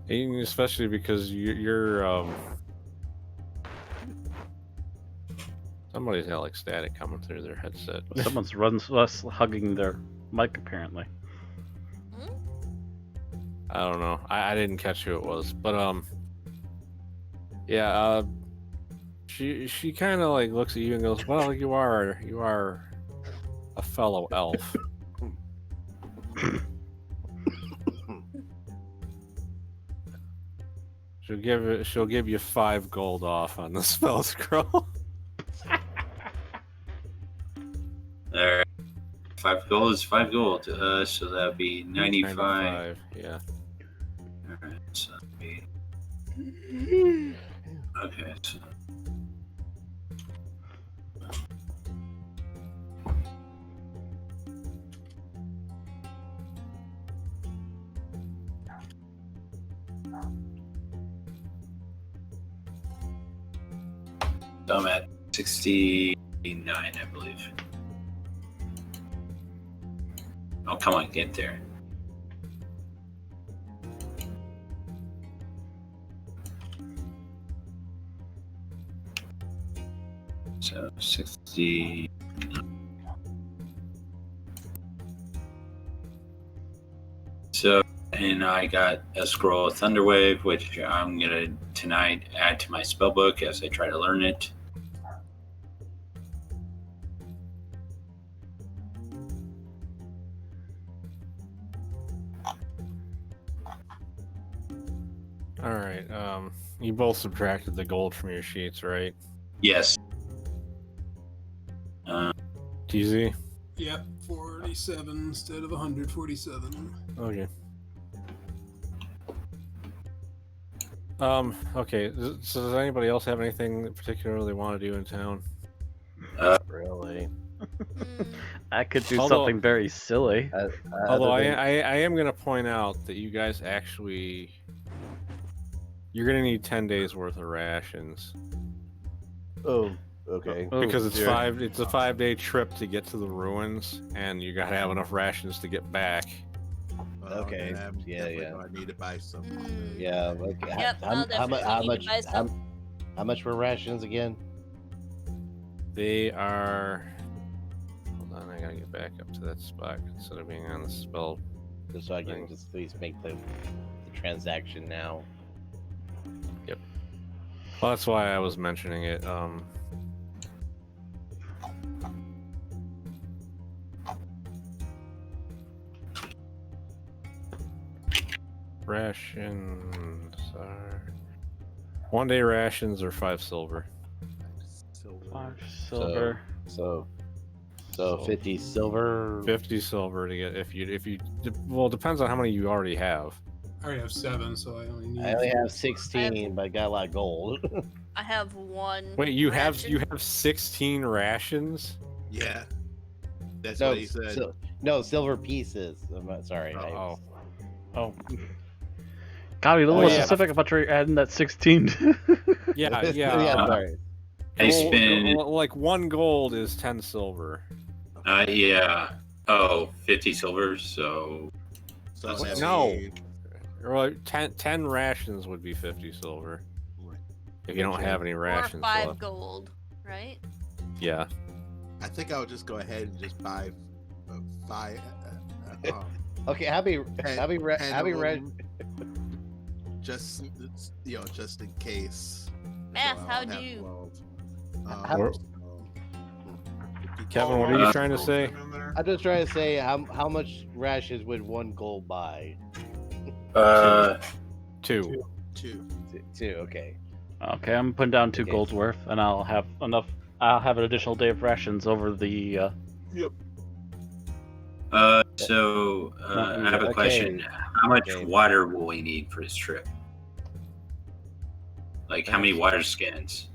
And especially because you're somebody's got like static coming through their headset. Someone's hugging their mic apparently. I don't know. I didn't catch who it was, but yeah. She kind of like looks at you and goes, "Well, you are a fellow elf." She'll give you 5 gold off on the spell scroll. All right. 5 gold is 5 gold. So that'd be 95. 95, yeah. All right. So that'd be. Okay. So. So I'm at 69, I believe. Oh, come on, get there. So 60. So, and I got a scroll of Thunderwave, which I'm gonna tonight add to my spellbook as I try to learn it. All right. You both subtracted the gold from your sheets, right? Yes. TZ? Yep, 47 instead of 147. Okay. Okay. So does anybody else have anything that particularly they want to do in town? Really? I could do Although- something very silly. Although Other than- I am going to point out that you guys actually... You're going to need 10 days worth of rations. Oh, okay. Oh, Because it's dear. it's a 5-day trip to get to the ruins, and you got to have enough rations to get back. Well, Okay, then I'm yeah, definitely yeah. gonna need to buy some. Yeah. Like, Yep, I'll definitely need to buy some. how much were rations again? They are... Hold on, I got to get back up to that spot instead of being on the spell. Just so I can Thanks. just at least make the transaction now. Well, that's why I was mentioning it. Rations are 1-day rations are 5 silver. Silver. 5 silver. So 50 silver. 50 silver to get if you well, it depends on how many you already have. I already have 7, so I only need. I only have 16, but I got a lot of gold. I have 1. Wait, you have ration. 16 rations? Yeah. That's no, what he said. no silver pieces. I'm not sorry. Oh. Oh. Gotta be a little Oh, more yeah. specific about you're adding that 16. Yeah, yeah. yeah. Sorry. I spend, like 1 gold is 10 silver. yeah. Oh, 50 silver, so So That's- that No. means- Or like 10 rations would be 50 silver. If you don't have any Or rations 5 left. gold, right? Yeah. I think I'll just go ahead and just buy 5. Okay, how many ten- how many ra- 10 how many of ra- them, just just in case. Math, So I'll how'd have you? 12. How- so, Kevin, what are you trying to say? I'm just trying to say how much rations would 1 gold buy? 2. 2. Two. Okay. Okay, I'm putting down 2 Okay. gold's worth, and I'll have enough. I'll have an additional day of rations over the. So I have a Okay. question. How much Okay. water will we need for this trip? Like how many water skins?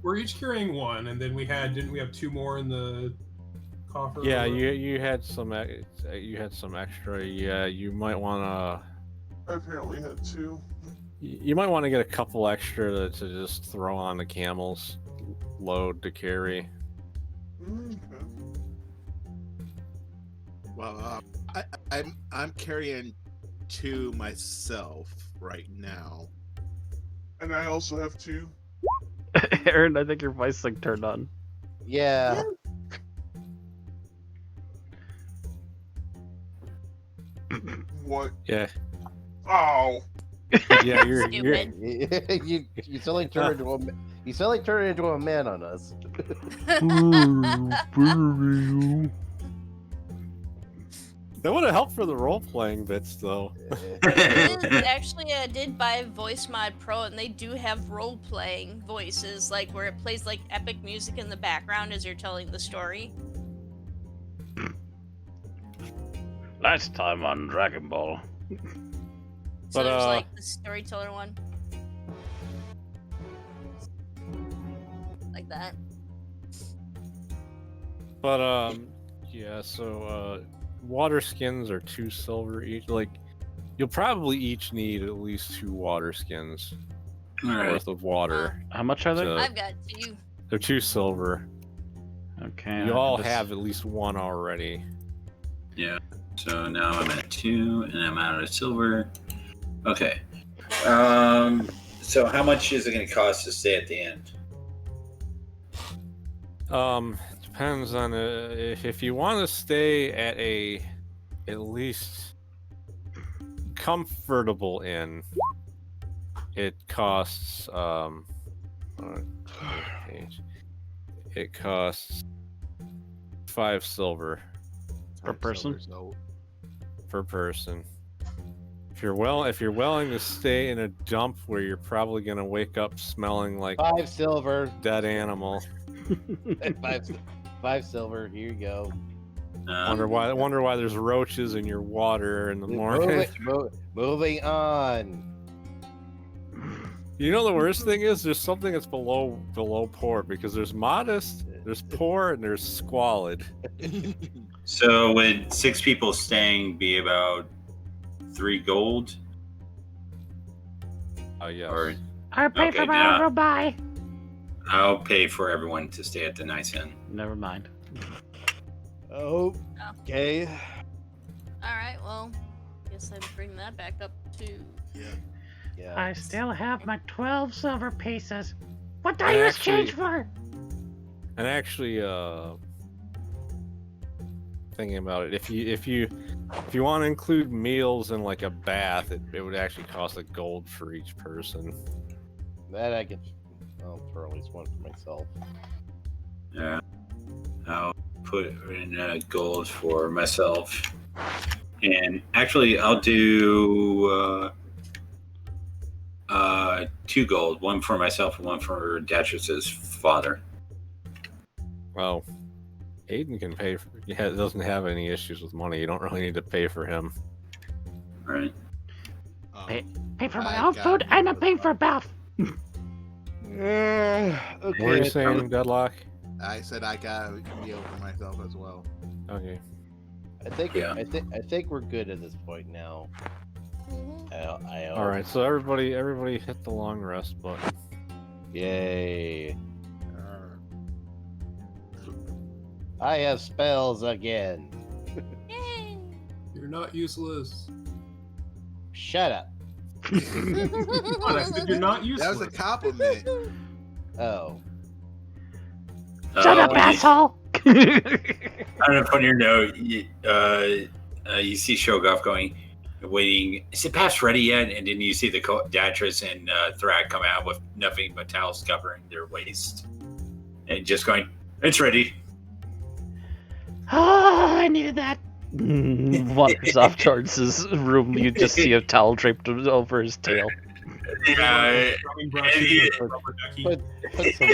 We're each carrying 1, and then didn't we have 2 more in the coffer? Yeah, you had some extra. Yeah, you might want to. I apparently had 2. You might want to get a couple extra to just throw on the camel's load to carry. Okay. Well, I'm carrying 2 myself right now. And I also have 2. Aaron, I think your voice sync turned on. Yeah. What? Yeah, Oh! yeah, you're Stupid. you suddenly turn into a you suddenly turn into a man on us. that would have helped for the role playing bits though. Actually, I did buy Voice Mod Pro, and they do have role-playing voices, like where it plays like epic music in the background as you're telling the story. Last time on Dragon Ball. So But, there's like the storyteller one, like that. But yeah. So water skins are 2 silver each. Like, you'll probably each need at least 2 water skins All right. worth of water. How much are they? So- I've got 2. They're 2 silver. Okay. You I all just- have at least 1 already. Yeah. So now I'm at 2, and I'm out of silver. Okay. So how much is it going to cost to stay at the end? Depends on if you want to stay at at least comfortable inn. It costs it costs 5 silver Per person? per person. If you're willing to stay in a dump where you're probably gonna wake up smelling like 5 silver. dead animal. 5 silver. Here you go. Wonder why there's roaches in your water in the morning. Moving on. You know the worst thing is there's something that's below poor, because there's modest, there's poor, and there's squalid. So would 6 people staying be about 3 gold? Yes. Or I'll pay Okay, for my yeah. own room, bye. I'll pay for everyone to stay at the nice inn. Never mind. Oh. Okay. All right, well, guess I'd bring that back up to. Yeah. I still have my 12 silver pieces. What do I you actually- exchange for? And actually, thinking about it, if you want to include meals and like a bath, it would actually cost a gold for each person. That I could. I'll throw at least 1 for myself. Yeah. I'll put in gold for myself. And actually, I'll do 2 gold. 1 for myself and 1 for Datrus's father. Well, Aiden can pay for. Yeah, doesn't have any issues with money. You don't really need to pay for him. Right. Pay for I my own got food it. and I pay for bath. Okay. What are you saying, Deadlock? I said I got a meal for myself as well. Okay. I think. Yeah. I think we're good at this point now. I All right. So everybody hit the long rest button. Yay! I have spells again. Yay! You're not useless. Shut up. Oh, I said you're not That useless. was a compliment. Oh. Shut up, when asshole! On a funnier note, you see Shogoff going, waiting. Is the pass ready yet? And then you see the Datrus and Thrak come out with nothing but towels covering their waist, and just going, "It's ready." Oh, I needed that. Wanders off towards his room. You just see a towel draped over his tail. Yeah. Scrubbing brush and and he- a rubber ducky. Put some.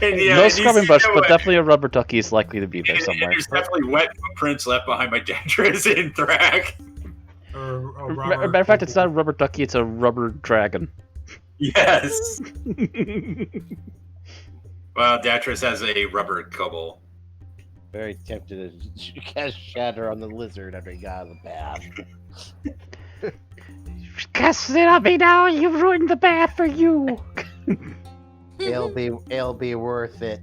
And yeah, No and you scrubbing see brush, that but way- definitely a rubber ducky is likely to be there and somewhere. There's definitely wet footprints left behind by Datrus and Thrak. Or a Matter of fact, it's not a rubber ducky; it's a rubber dragon. Yes. Well, Datrus has a rubber kobold. Very tempted to cast Shatter on the lizard after he got out of the bath. Cast it on me now! You ruined the bath for you. It'll be worth it.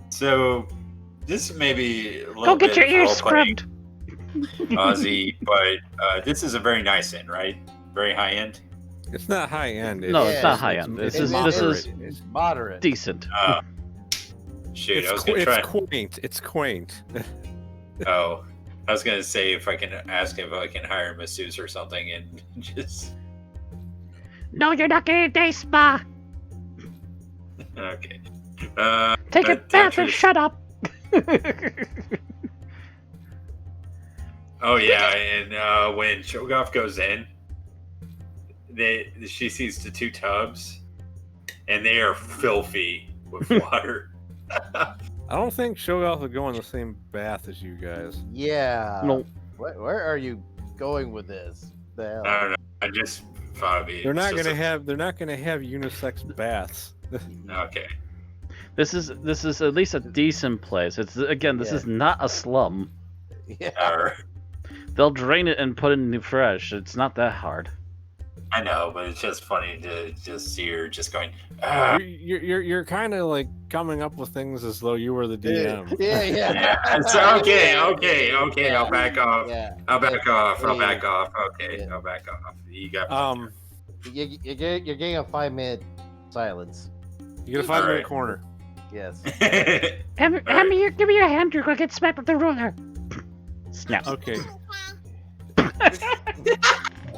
So, this may be a little Go get bit your of ears role-playing, scrubbed. Ozzy, but this is a very nice inn, right? Very high end. It's not high end. No, it's Yeah, not high end. This is moderate. It's moderate. decent. Shoot, It's, I was gonna it's try. quaint. It's quaint. Oh, I was gonna say if I can ask if I can hire a masseuse or something, and just No, you're not getting a day spa. okay. Take a but bath and after- shut up. Oh yeah, and when Cho'Gath goes in, she sees the two tubs, and they are filthy with water. I don't think Shogoth would go in the same bath as you guys. Yeah. No. Where are you going with this? The hell? I don't know. I just thought it'd be. They're not just gonna have. They're not gonna have unisex baths. Okay. This is at least a decent place. It's again, this Yeah. is not a slum. Yeah. Or, They'll drain it and put it in new fresh. It's not that hard. I know, but it's just funny to just see her just going. You're kind of like coming up with things as though you were the DM. Yeah. Yeah, so okay. I'll back off. Yeah. I'll back off. Yeah. Okay, Yeah. I'll back off. You got. You're getting a 5-minute silence. You get a 5-minute Alright. corner. Yes. Give me your hand. You're gonna get smacked with the ruler. Snap. Okay.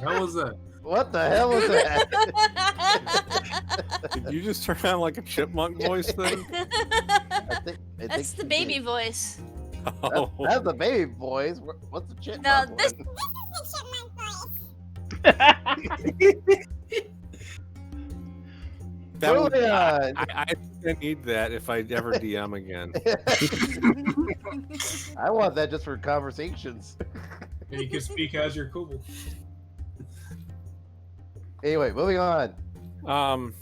How was that? What the hell was that? Did you just turn on like a chipmunk voice thing? I think That's the she baby did. voice. Oh. That's the baby voice. What's the chipmunk No, one? this- That would, Moving I, on. I need that if I ever DM again. I want that just for conversations. And you can speak as your Kubel. Anyway, moving on.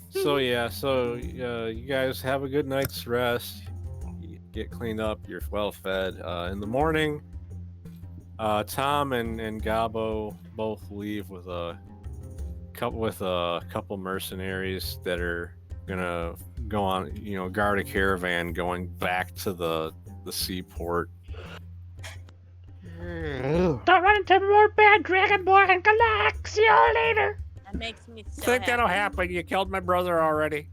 So yeah. So you guys have a good night's rest. You get cleaned up. You're well fed. In the morning, Tom and Gabo both leave with a couple mercenaries that are gonna go on, guard a caravan going back to the seaport. Don't run into more bad dragonborn and Galak. See you later. That makes me so Think that'll happy. happen? You killed my brother already.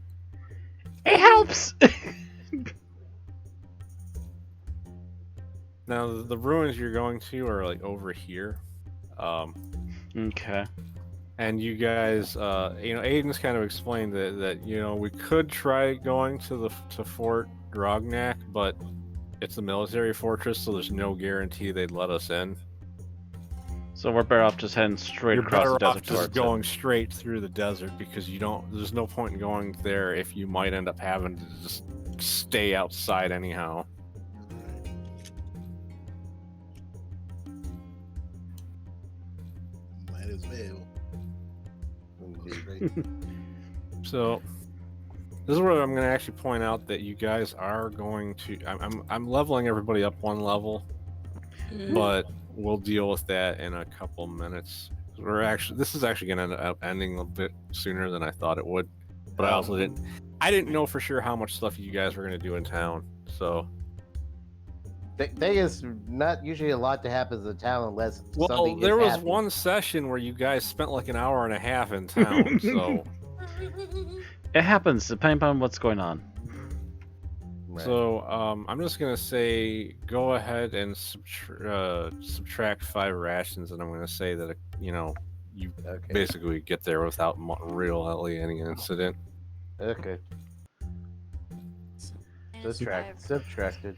It helps. Now the ruins you're going to are like over here. Okay. And you guys, Aiden's kind of explained that we could try going to Fort Drognak, but it's a military fortress, so there's no guarantee they'd let us in. So we're better off just heading straight You're across better the off desert just towards going straight through the desert because there's no point in going there if you might end up having to just stay outside anyhow. Might as well. So this is where I'm going to actually point out that you guys are going to. I'm leveling everybody up one level, Mhm. but we'll deal with that in a couple minutes. This is actually going to end up ending a bit sooner than I thought it would, but I also didn't know for sure how much stuff you guys were going to do in town. So Thing is, not usually a lot that happens in town unless something there is was happening. one session where you guys spent like an hour and a half in town. So It happens depending on what's going on. Right. So I'm just gonna say go ahead and subtract 5 rations, and I'm gonna say that you Okay. basically get there without really any incident. Okay. Subtracted.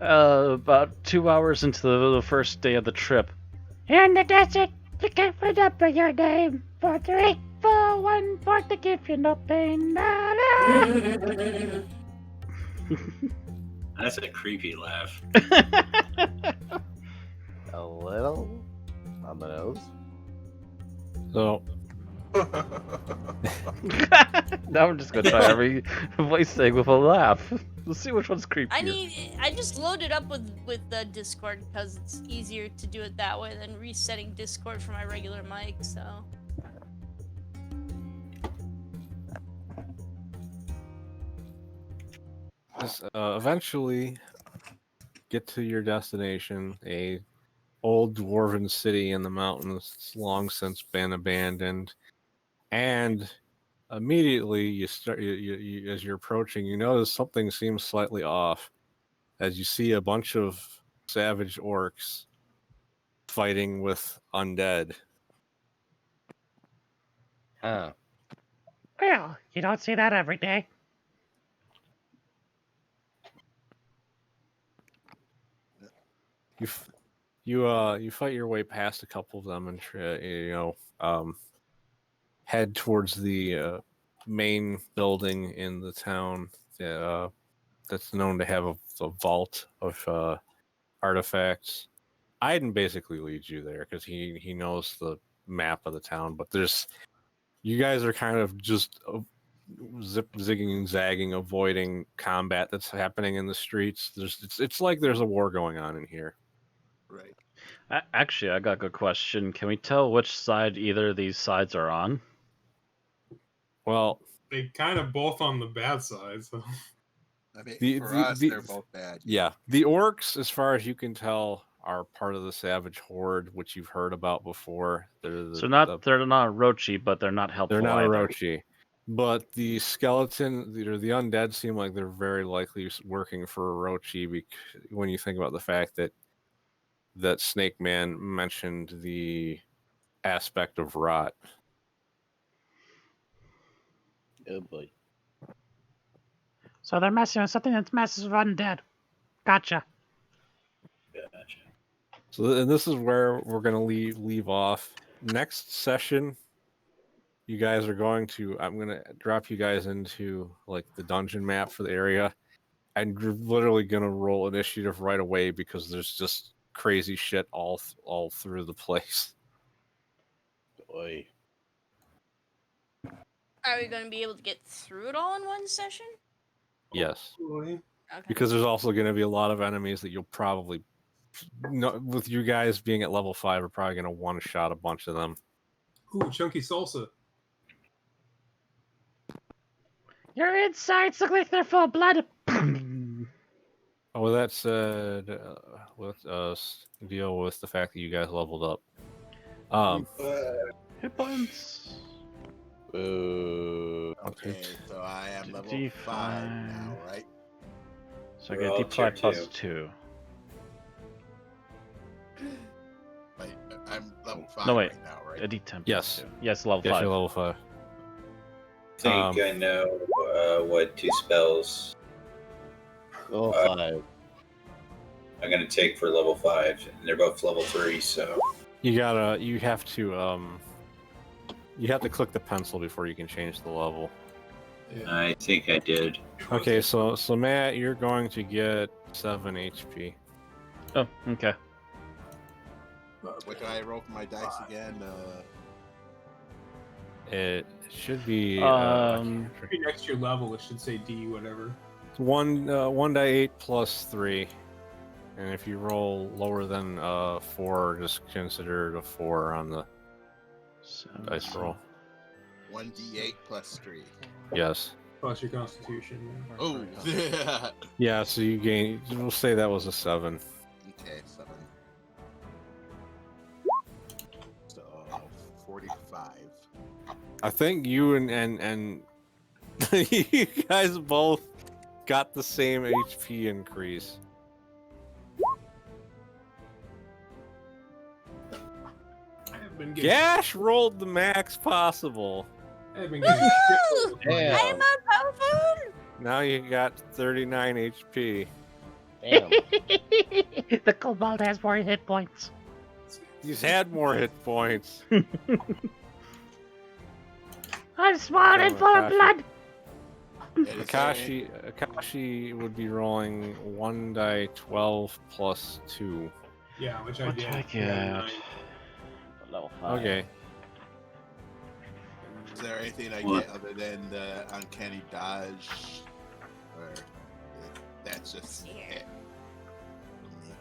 About 2 hours into the first day of the trip. Here in the desert, you can't remember your name. 4, 3, 4, 1, 4 to give you no pain. That's a creepy laugh. A little on the nose. So Now we're just gonna try every voice thing with a laugh. We'll see which one's creepier. I just loaded up with the Discord because it's easier to do it that way than resetting Discord for my regular mic. So eventually get to your destination, a old dwarven city in the mountains. It's long since been abandoned, and immediately you start as you're approaching, you notice something seems slightly off as you see a bunch of savage orcs fighting with undead. Huh. Well, you don't see that every day. You fight your way past a couple of them and head towards the main building in the town that's known to have a vault of artifacts. Aiden basically leads you there because he knows the map of the town, but you guys are kind of just zigging and zagging, avoiding combat that's happening in the streets. It's like there's a war going on in here. Right. Actually, I got a good question. Can we tell which side either of these sides are on? Well, They kind of both on the bad side, so. I mean, for us, they're both bad. Yeah, the orcs, as far as you can tell, are part of the savage horde, which you've heard about before. They're not Orochi, but they're not helpful. They're not either. Orochi. But the skeleton, the undead, seem like they're very likely working for Orochi. When you think about the fact that Snake Man mentioned the aspect of rot. Oh boy. So they're messing with something that's messes with undead. Gotcha. So, and this is where we're gonna leave off. Next session, you guys are going to. I'm gonna drop you guys into like the dungeon map for the area, and you're literally gonna roll initiative right away because there's just crazy shit all through the place. Boy. Are we going to be able to get through it all in one session? Yes, Boy. Okay. because there's also going to be a lot of enemies that you'll probably, with you guys being at level 5, are probably going to one-shot a bunch of them. Ooh, chunky salsa. Your insides look like they're full of blood. Oh, with that said, let's deal with the fact that you guys leveled up. Hit points. Okay, so I am level 5 now, right? So I get a D5 plus 2. Wait, I'm level 5 No, wait. right now, right? A D10 Yes. plus 2. Yes, level Yes, 5. you're level 5. I think I know what 2 spells Level 5. I'm gonna take for level 5, and they're both level 3, so You have to click the pencil before you can change the level. I think I did. Okay, so Matt, you're going to get 7 HP. Oh, okay. What do I roll for my dice again? It should be Should be next to your level. It should say D whatever. 1d8 plus 3, and if you roll lower than 4, just consider it a 4 on the dice roll. 1d8 plus 3. Yes. Plus your constitution. Oh, Yeah, so you gain. We'll say that was a 7. okay, 7. So 45. I think you and you guys both got the same HP increase. I've been getting, Gash rolled the max possible. I've been getting Woo! Damn. I am not powerful. Now you got 39 HP. Damn. The kobold has more hit points. He's had more hit points. I'm smart and full of blood. Akashi would be rolling 1d12 plus 2. Yeah, which I What did. did I get? Level 5. Okay. Is there anything I get other than the uncanny dodge? Or that's just it?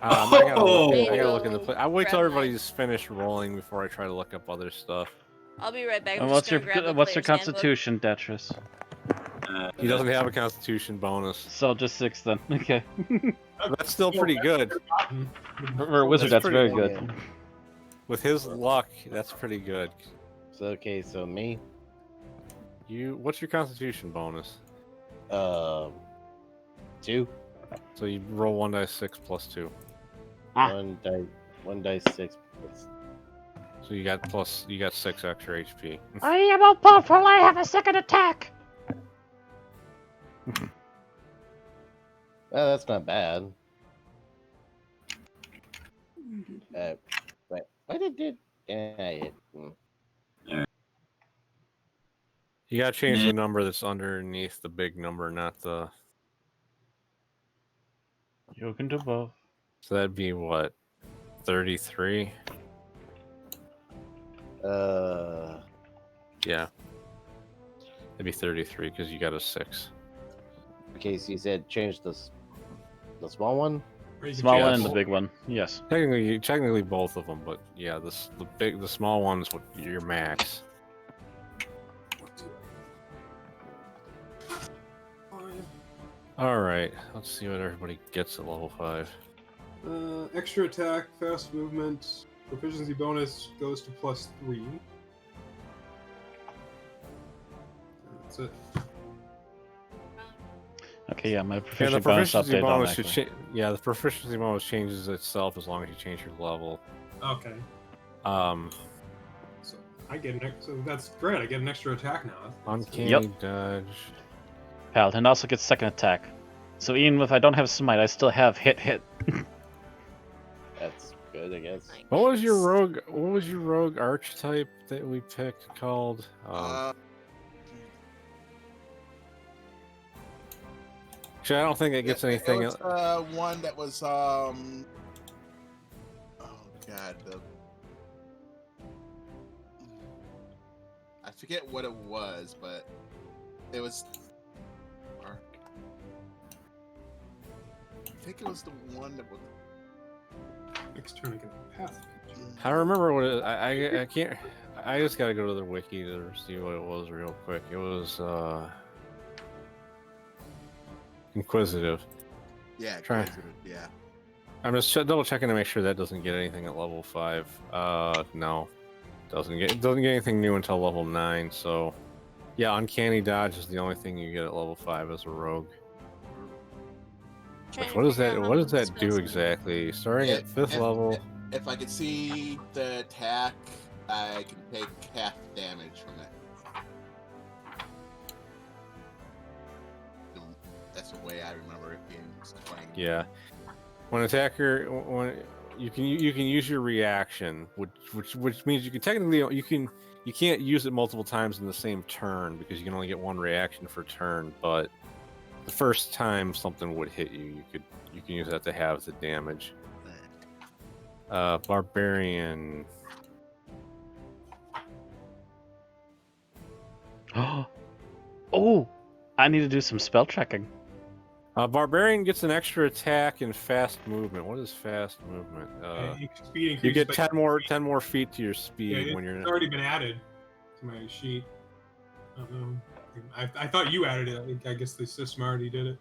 I gotta look in the play. I wait till everybody's finished rolling before I try to look up other stuff. I'll be right back. I'm And just what's your gonna grab the what's your player's handbook. constitution, Detrus? He doesn't have a Constitution bonus. So just 6 then. Okay. That's still pretty good. For a wizard, that's pretty very good. good. With his luck, that's pretty good. So okay, so me, What's your Constitution bonus? 2, So you roll 1d6 plus 2. Ah. 1d6 plus. So you got 6 extra HP. I am all powerful. I have a second attack. Oh, that's not bad. But why did it? You gotta change the number that's underneath the big number, not the. You can do both. So that'd be what? 33? Yeah. It'd be 33 because you got a 6. Okay, so you said change the small one. Small one Yes. and the big one. Yes. Technically both of them, but yeah, the small one's what your max. All right, let's see what everybody gets at level 5. Extra attack, fast movement, proficiency bonus goes to +3. That's it. Okay, yeah, my Yeah, proficiency the proficiency bonus bonus updated should the proficiency bonus changes itself as long as you change your level. Okay. So I get so that's great. I get an extra attack now. Uncanny Yep. dodge. Paladin also gets second attack. So even if I don't have smite, I still have hit. That's good, I guess. What was your rogue archetype that we picked called? Actually, I don't think it gets anything. It was one that was oh god, I forget what it was, but it was. I think it was the one that was. Next turn I get a path. I remember what it. I can't. I just gotta go to the wiki to see what it was real quick. It was Inquisitive. Yeah, Try. Inquisitive, yeah. I'm just double checking to make sure that doesn't get anything at level 5. No, doesn't get anything new until level 9. So, yeah, uncanny dodge is the only thing you get at level 5 as a rogue. Which, what does that do exactly? Starting at 5th level. If I could see the attack, I can take half damage from it. That's the way I remember it being explained. Yeah, when you can use your reaction, which means you can technically you can't use it multiple times in the same turn because you can only get one reaction per turn. But the first time something would hit you, you can use that to have the damage. Barbarian. Oh, I need to do some spell checking. Barbarian gets an extra attack and fast movement. What is fast movement? Speed You get increases 10 more feet to your speed yeah, when you're. It's already been added to my sheet. I don't know. I thought you added it. I guess the system already did it.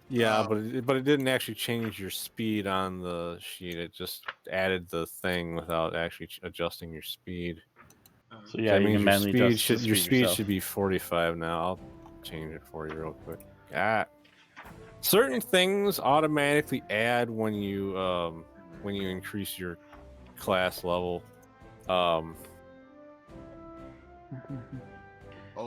Yeah, but it didn't actually change your speed on the sheet. It just added the thing without actually adjusting your speed. So yeah, that you means can your manually speed adjust the should yourself. should be 45 now. I'll change it for you real quick. Certain things automatically add when you increase your class level. Oh,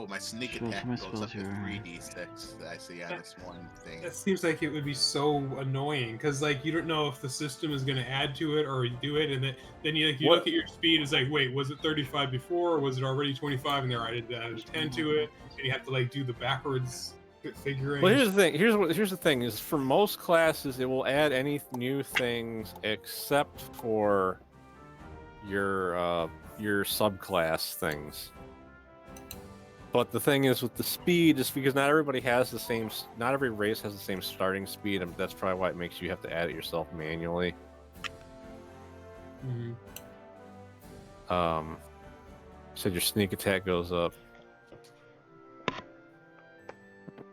my sneak Sure, attack my goes up spells to here. 3d6 that I see on this one thing. That seems like it would be so annoying because like you don't know if the system is going to add to it or do it, and then you look at your speed. It's like, wait, was it 35 before, or was it already 25? And they added 10 to it, and you have to like do the backwards figuring. Well, here's the thing. Here's the thing: is for most classes, it will add any new things except for your subclass things. But the thing is, with the speed, just because not every race has the same starting speed, and that's probably why it makes you have to add it yourself manually. Mm-hmm. Said your sneak attack goes up.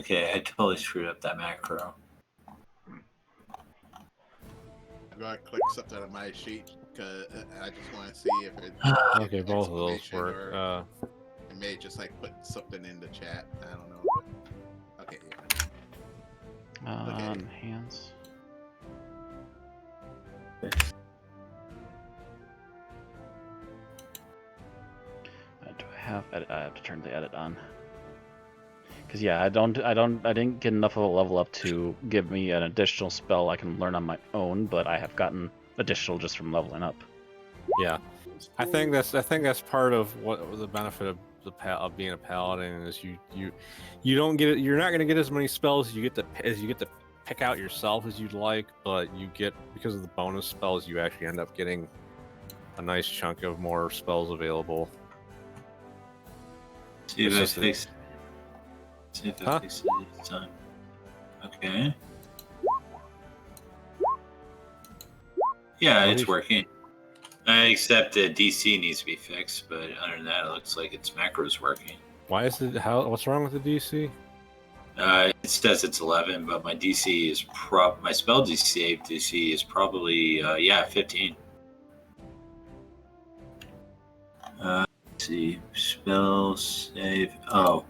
Okay, I totally screwed up that macro. I'm gonna click something on my sheet because I just want to see if it. Okay, both of those work. Or it may just like put something in the chat. I don't know. But... Okay. Yeah. Okay. Enhance. Do I have edit? I have to turn the edit on. Cause yeah, I didn't get enough of a level up to give me an additional spell I can learn on my own, but I have gotten additional just from leveling up. Yeah, I think that's part of what the benefit of being a paladin is. You don't get it. You're not going to get as many spells as you get to pick out yourself as you'd like, but you get, because of the bonus spells, you actually end up getting a nice chunk of more spells available. See if I fix it. See if I fix it this time. Okay. Yeah, it's working. Except the DC needs to be fixed, but other than that, it looks like its macro's working. Why is it? What's wrong with the DC? It says it's 11, but my DC is my spell DC is probably 15. Let's see, spell save. Oh.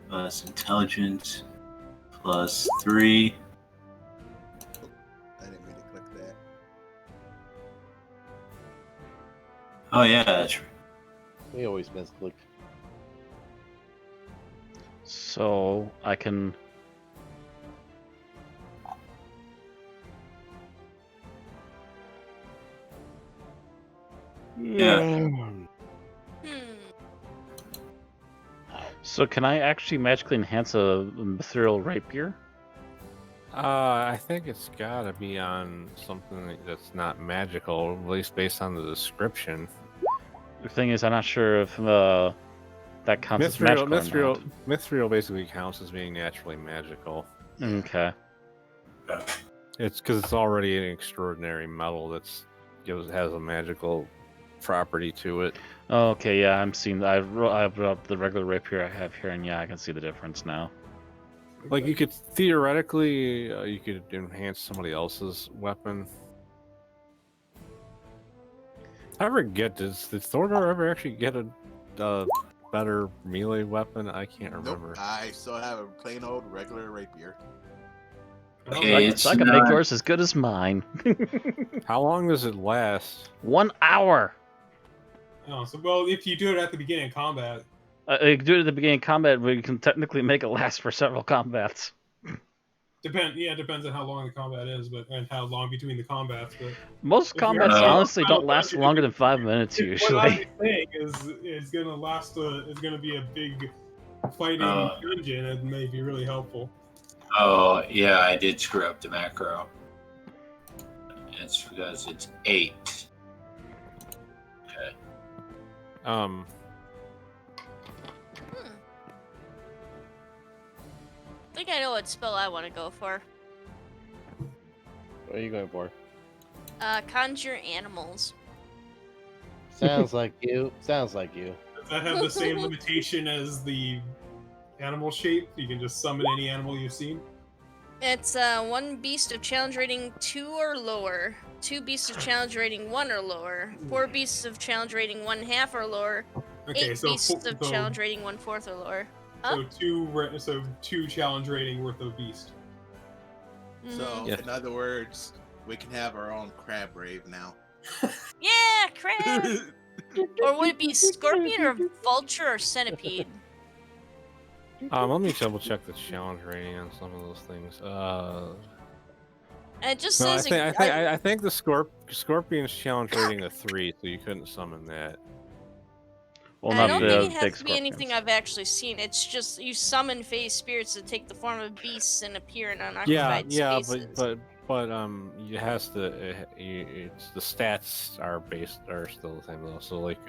Plus intelligence plus 3. I didn't mean to click that. Oh yeah, that's right. We always misclick. So I can. Yeah. So can I actually magically enhance a ethereal rapier? I think it's gotta be on something that's not magical, at least based on the description. The thing is, I'm not sure if that counts as magical or not. Mithril basically counts as being naturally magical. Okay. It's because it's already an extraordinary metal has a magical property to it. Okay, yeah, I'm seeing. I brought up the regular rapier I have here, and yeah, I can see the difference now. Like, you could theoretically, you could enhance somebody else's weapon. Did Thordor ever actually get a better melee weapon? I can't remember. Nope, I still have a plain old regular rapier. Okay, so I can make yours as good as mine. How long does it last? 1 hour. Oh, so well, if you do it at the beginning of combat. You can do it at the beginning of combat, but you can technically make it last for several combats. Depends on how long the combat is, and how long between the combats. But most combats honestly don't last longer than 5 minutes usually. What I'm saying is, it's gonna last. It's gonna be a big fighting dungeon. It may be really helpful. Oh yeah, I did screw up the macro. It's because it's 8. Okay. I think I know what spell I want to go for. What are you going for? Conjure animals. Sounds like you. Sounds like you. Does that have the same limitation as the animal shape? You can just summon any animal you've seen? It's 1 beast of challenge rating 2 or lower, 2 beasts of challenge rating 1 or lower, 4 beasts of challenge rating 1/2 or lower, 8 beasts of challenge rating 1/4 or lower. Huh? So 2 challenge rating worth of beast. So, in other words, we can have our own crab rave now. Yeah, crab! Or would it be scorpion or vulture or centipede? Let me double check the challenge rating on some of those things. And it just No, says I think the scorpion's challenge rating a 3, so you couldn't summon that. Well, I not don't think it big has to be anything I've actually seen. It's just you summon phase spirits that take the form of beasts and appear in unoccupied spaces. but it has to. It's the stats are still the same though. So like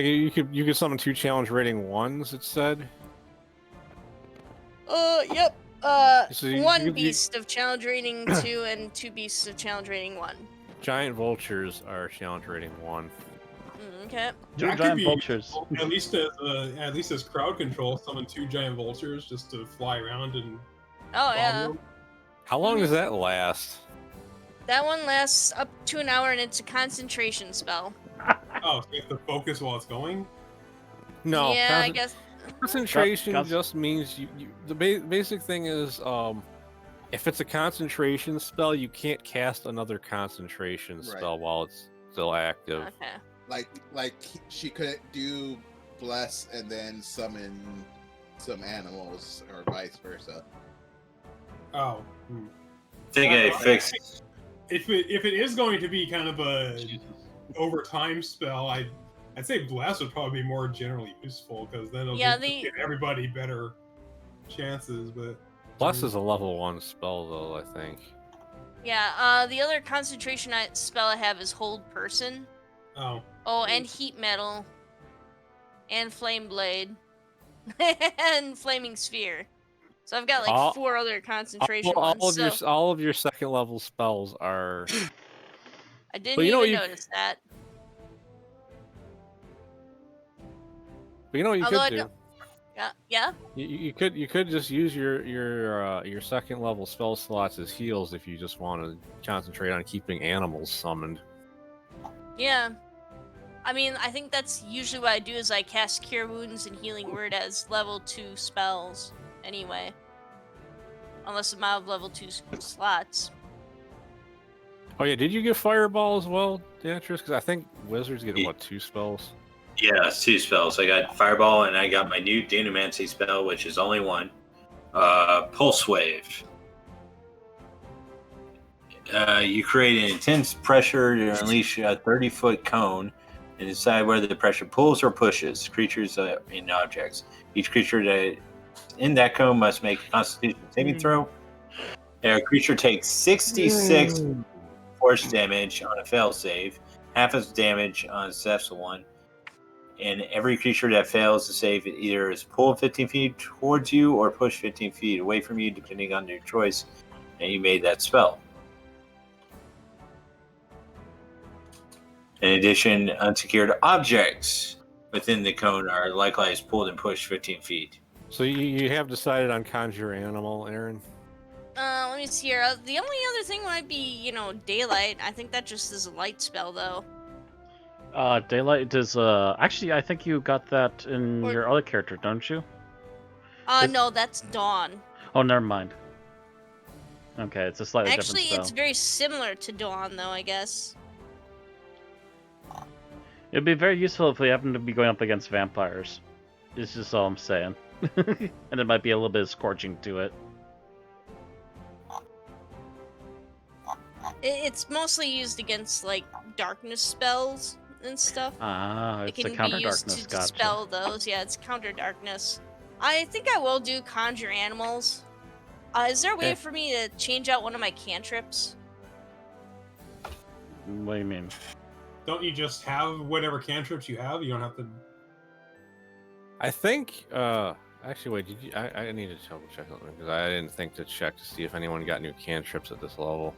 you could summon 2 challenge rating 1s. It said. Yep. So one beast of challenge rating 2 and 2 beasts of challenge rating 1. Giant vultures are challenge rating 1. Okay. Two That could giant be vultures. useful, at least as crowd control. Summon 2 giant vultures just to fly around and Oh bother yeah. them. How long does that last? That one lasts up to an hour and it's a concentration spell. Oh, so you have to focus while it's going. No, Yeah, I guess. concentration Cons- just means the basic thing is if it's a concentration spell, you can't cast another concentration Right. spell while it's still active. Okay. Like she couldn't do bless and then summon some animals or vice versa. Oh. I think I fixed. If it is going to be kind of a over time spell, I'd say bless would probably be more generally useful because then it'll Yeah, give everybody better chances. But Bless is a level 1 spell, though, I think. Yeah, the other concentration spell I have is Hold Person. oh, Oh, and Heat Metal. And Flame Blade. And Flaming Sphere. So I've got like All- 4 other concentration all ones. all of your second level spells are. I didn't But you know even what notice that. But you know what you Although I could do? don't- Yeah? You could just use your second level spell slots as heals if you just want to concentrate on keeping animals summoned. Yeah. I mean, I think that's usually what I do is I cast Cure Wounds and Healing Word as level 2 spells anyway. Unless I'm out of level 2 slots. Oh yeah, did you get Fireball as well, Deatrice? Because I think wizards get what, 2 spells? Yeah, it's 2 spells. I got Fireball and I got my new Dunamancy spell, which is only 1. Pulse Wave. You create an intense pressure to unleash a 30-foot cone and decide whether the pressure pulls or pushes creatures and objects. Each creature that in that cone must make a Constitution saving throw. And a creature takes 66 force damage on a fail save, half its damage on a successful one. And every creature that fails to save it either is pulled 15 feet towards you or pushed 15 feet away from you, depending on your choice. And you made that spell. In addition, unsecured objects within the cone are likewise pulled and pushed 15 feet. So you have decided on Conjure Animal, Aaron? Let me see here. The only other thing might be, Daylight. I think that just is a light spell, though. Daylight is actually I think you got that in Or- your other character, don't you? No, that's Dawn. Oh, never mind. Okay, it's a slightly Actually, different it's spell. very similar to Dawn, though, I guess. It'd be very useful if we happen to be going up against vampires. It's just all I'm saying. And there might be a little bit of scorching to it. It's mostly used against, like, darkness spells and stuff. Ah, It it's a can counter be used darkness. to Gotcha. dispel those. Yeah, it's counter darkness. I think I will do Conjure Animals. Is there a way Okay. for me to change out one of my cantrips? What do you mean? don't you just have whatever cantrips you have? You don't have to. I think. Actually, wait. Did you? I need to double check something because I didn't think to check to see if anyone got new cantrips at this level.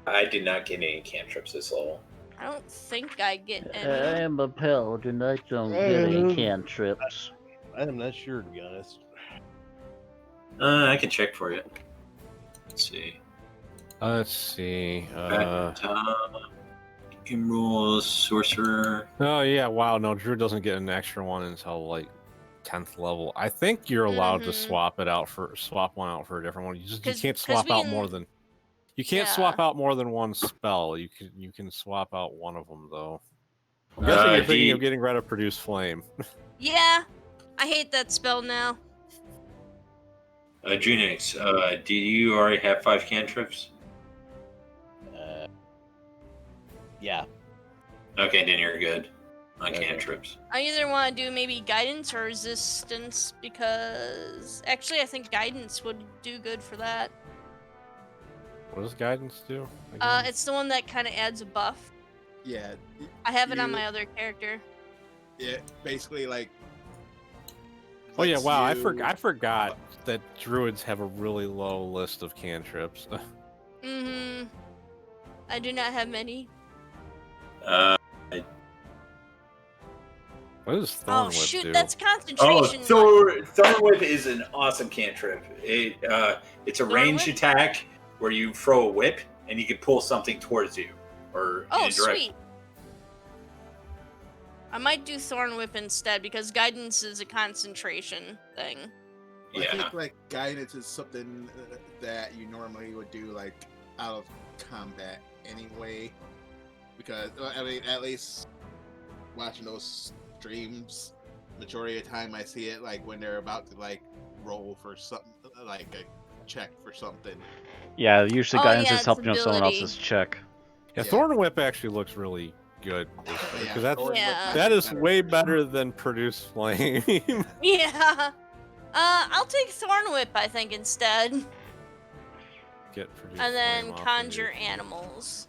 I did not get any cantrips this level. I don't think I get I any. am a paladin. I don't get any cantrips. I'm not sure, to be honest. I can check for you. Let's see. Let's see. Game rules, sorcerer. Oh yeah, wow. No, Drew doesn't get an extra one until like 10th level. I think you're allowed to swap one out for a different one. You can't swap out more than. You can't swap out more than one spell. You can swap out one of them though. I'm guessing you're thinking of getting rid of Produce Flame. Yeah, I hate that spell now. Junix, do you already have 5 cantrips? Yeah. Okay, then you're good on cantrips. I either want to do maybe guidance or resistance because actually I think guidance would do good for that. What does guidance do? again? It's the one that kind of adds a buff. Yeah. I have it on my other character. Yeah, basically like. Oh yeah, lets wow! I you- forgot that druids have a really low list of cantrips. I do not have many. Uh, What does Thorn Oh Whip shoot, do? that's oh, concentration. Thorn Whip is an awesome cantrip. It's a Thorn ranged Whip? attack where you throw a whip and you can pull something towards you or Oh, in a direction. sweet. I might do Thorn Whip instead because guidance is a concentration thing. I Yeah. think like guidance is something that you normally would do like out of combat anyway, because I mean at least watching those streams, majority of the time I see it like when they're about to like roll for something like a check for something. Yeah, usually Oh, guidance yeah, is it's helping someone ability. else's check. Yeah, Yeah. Thorn Whip actually looks really good. Yeah, Because that's Thorn Whip Yeah. might that be is better. way better than Produce Flame. Yeah. I'll take Thorn Whip, I think, instead. Get Produce And then Flame off of conjure you. animals.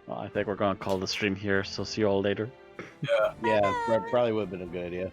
Well, I think we're going to call the stream here, so see you all later. Yeah, probably would have been a good idea.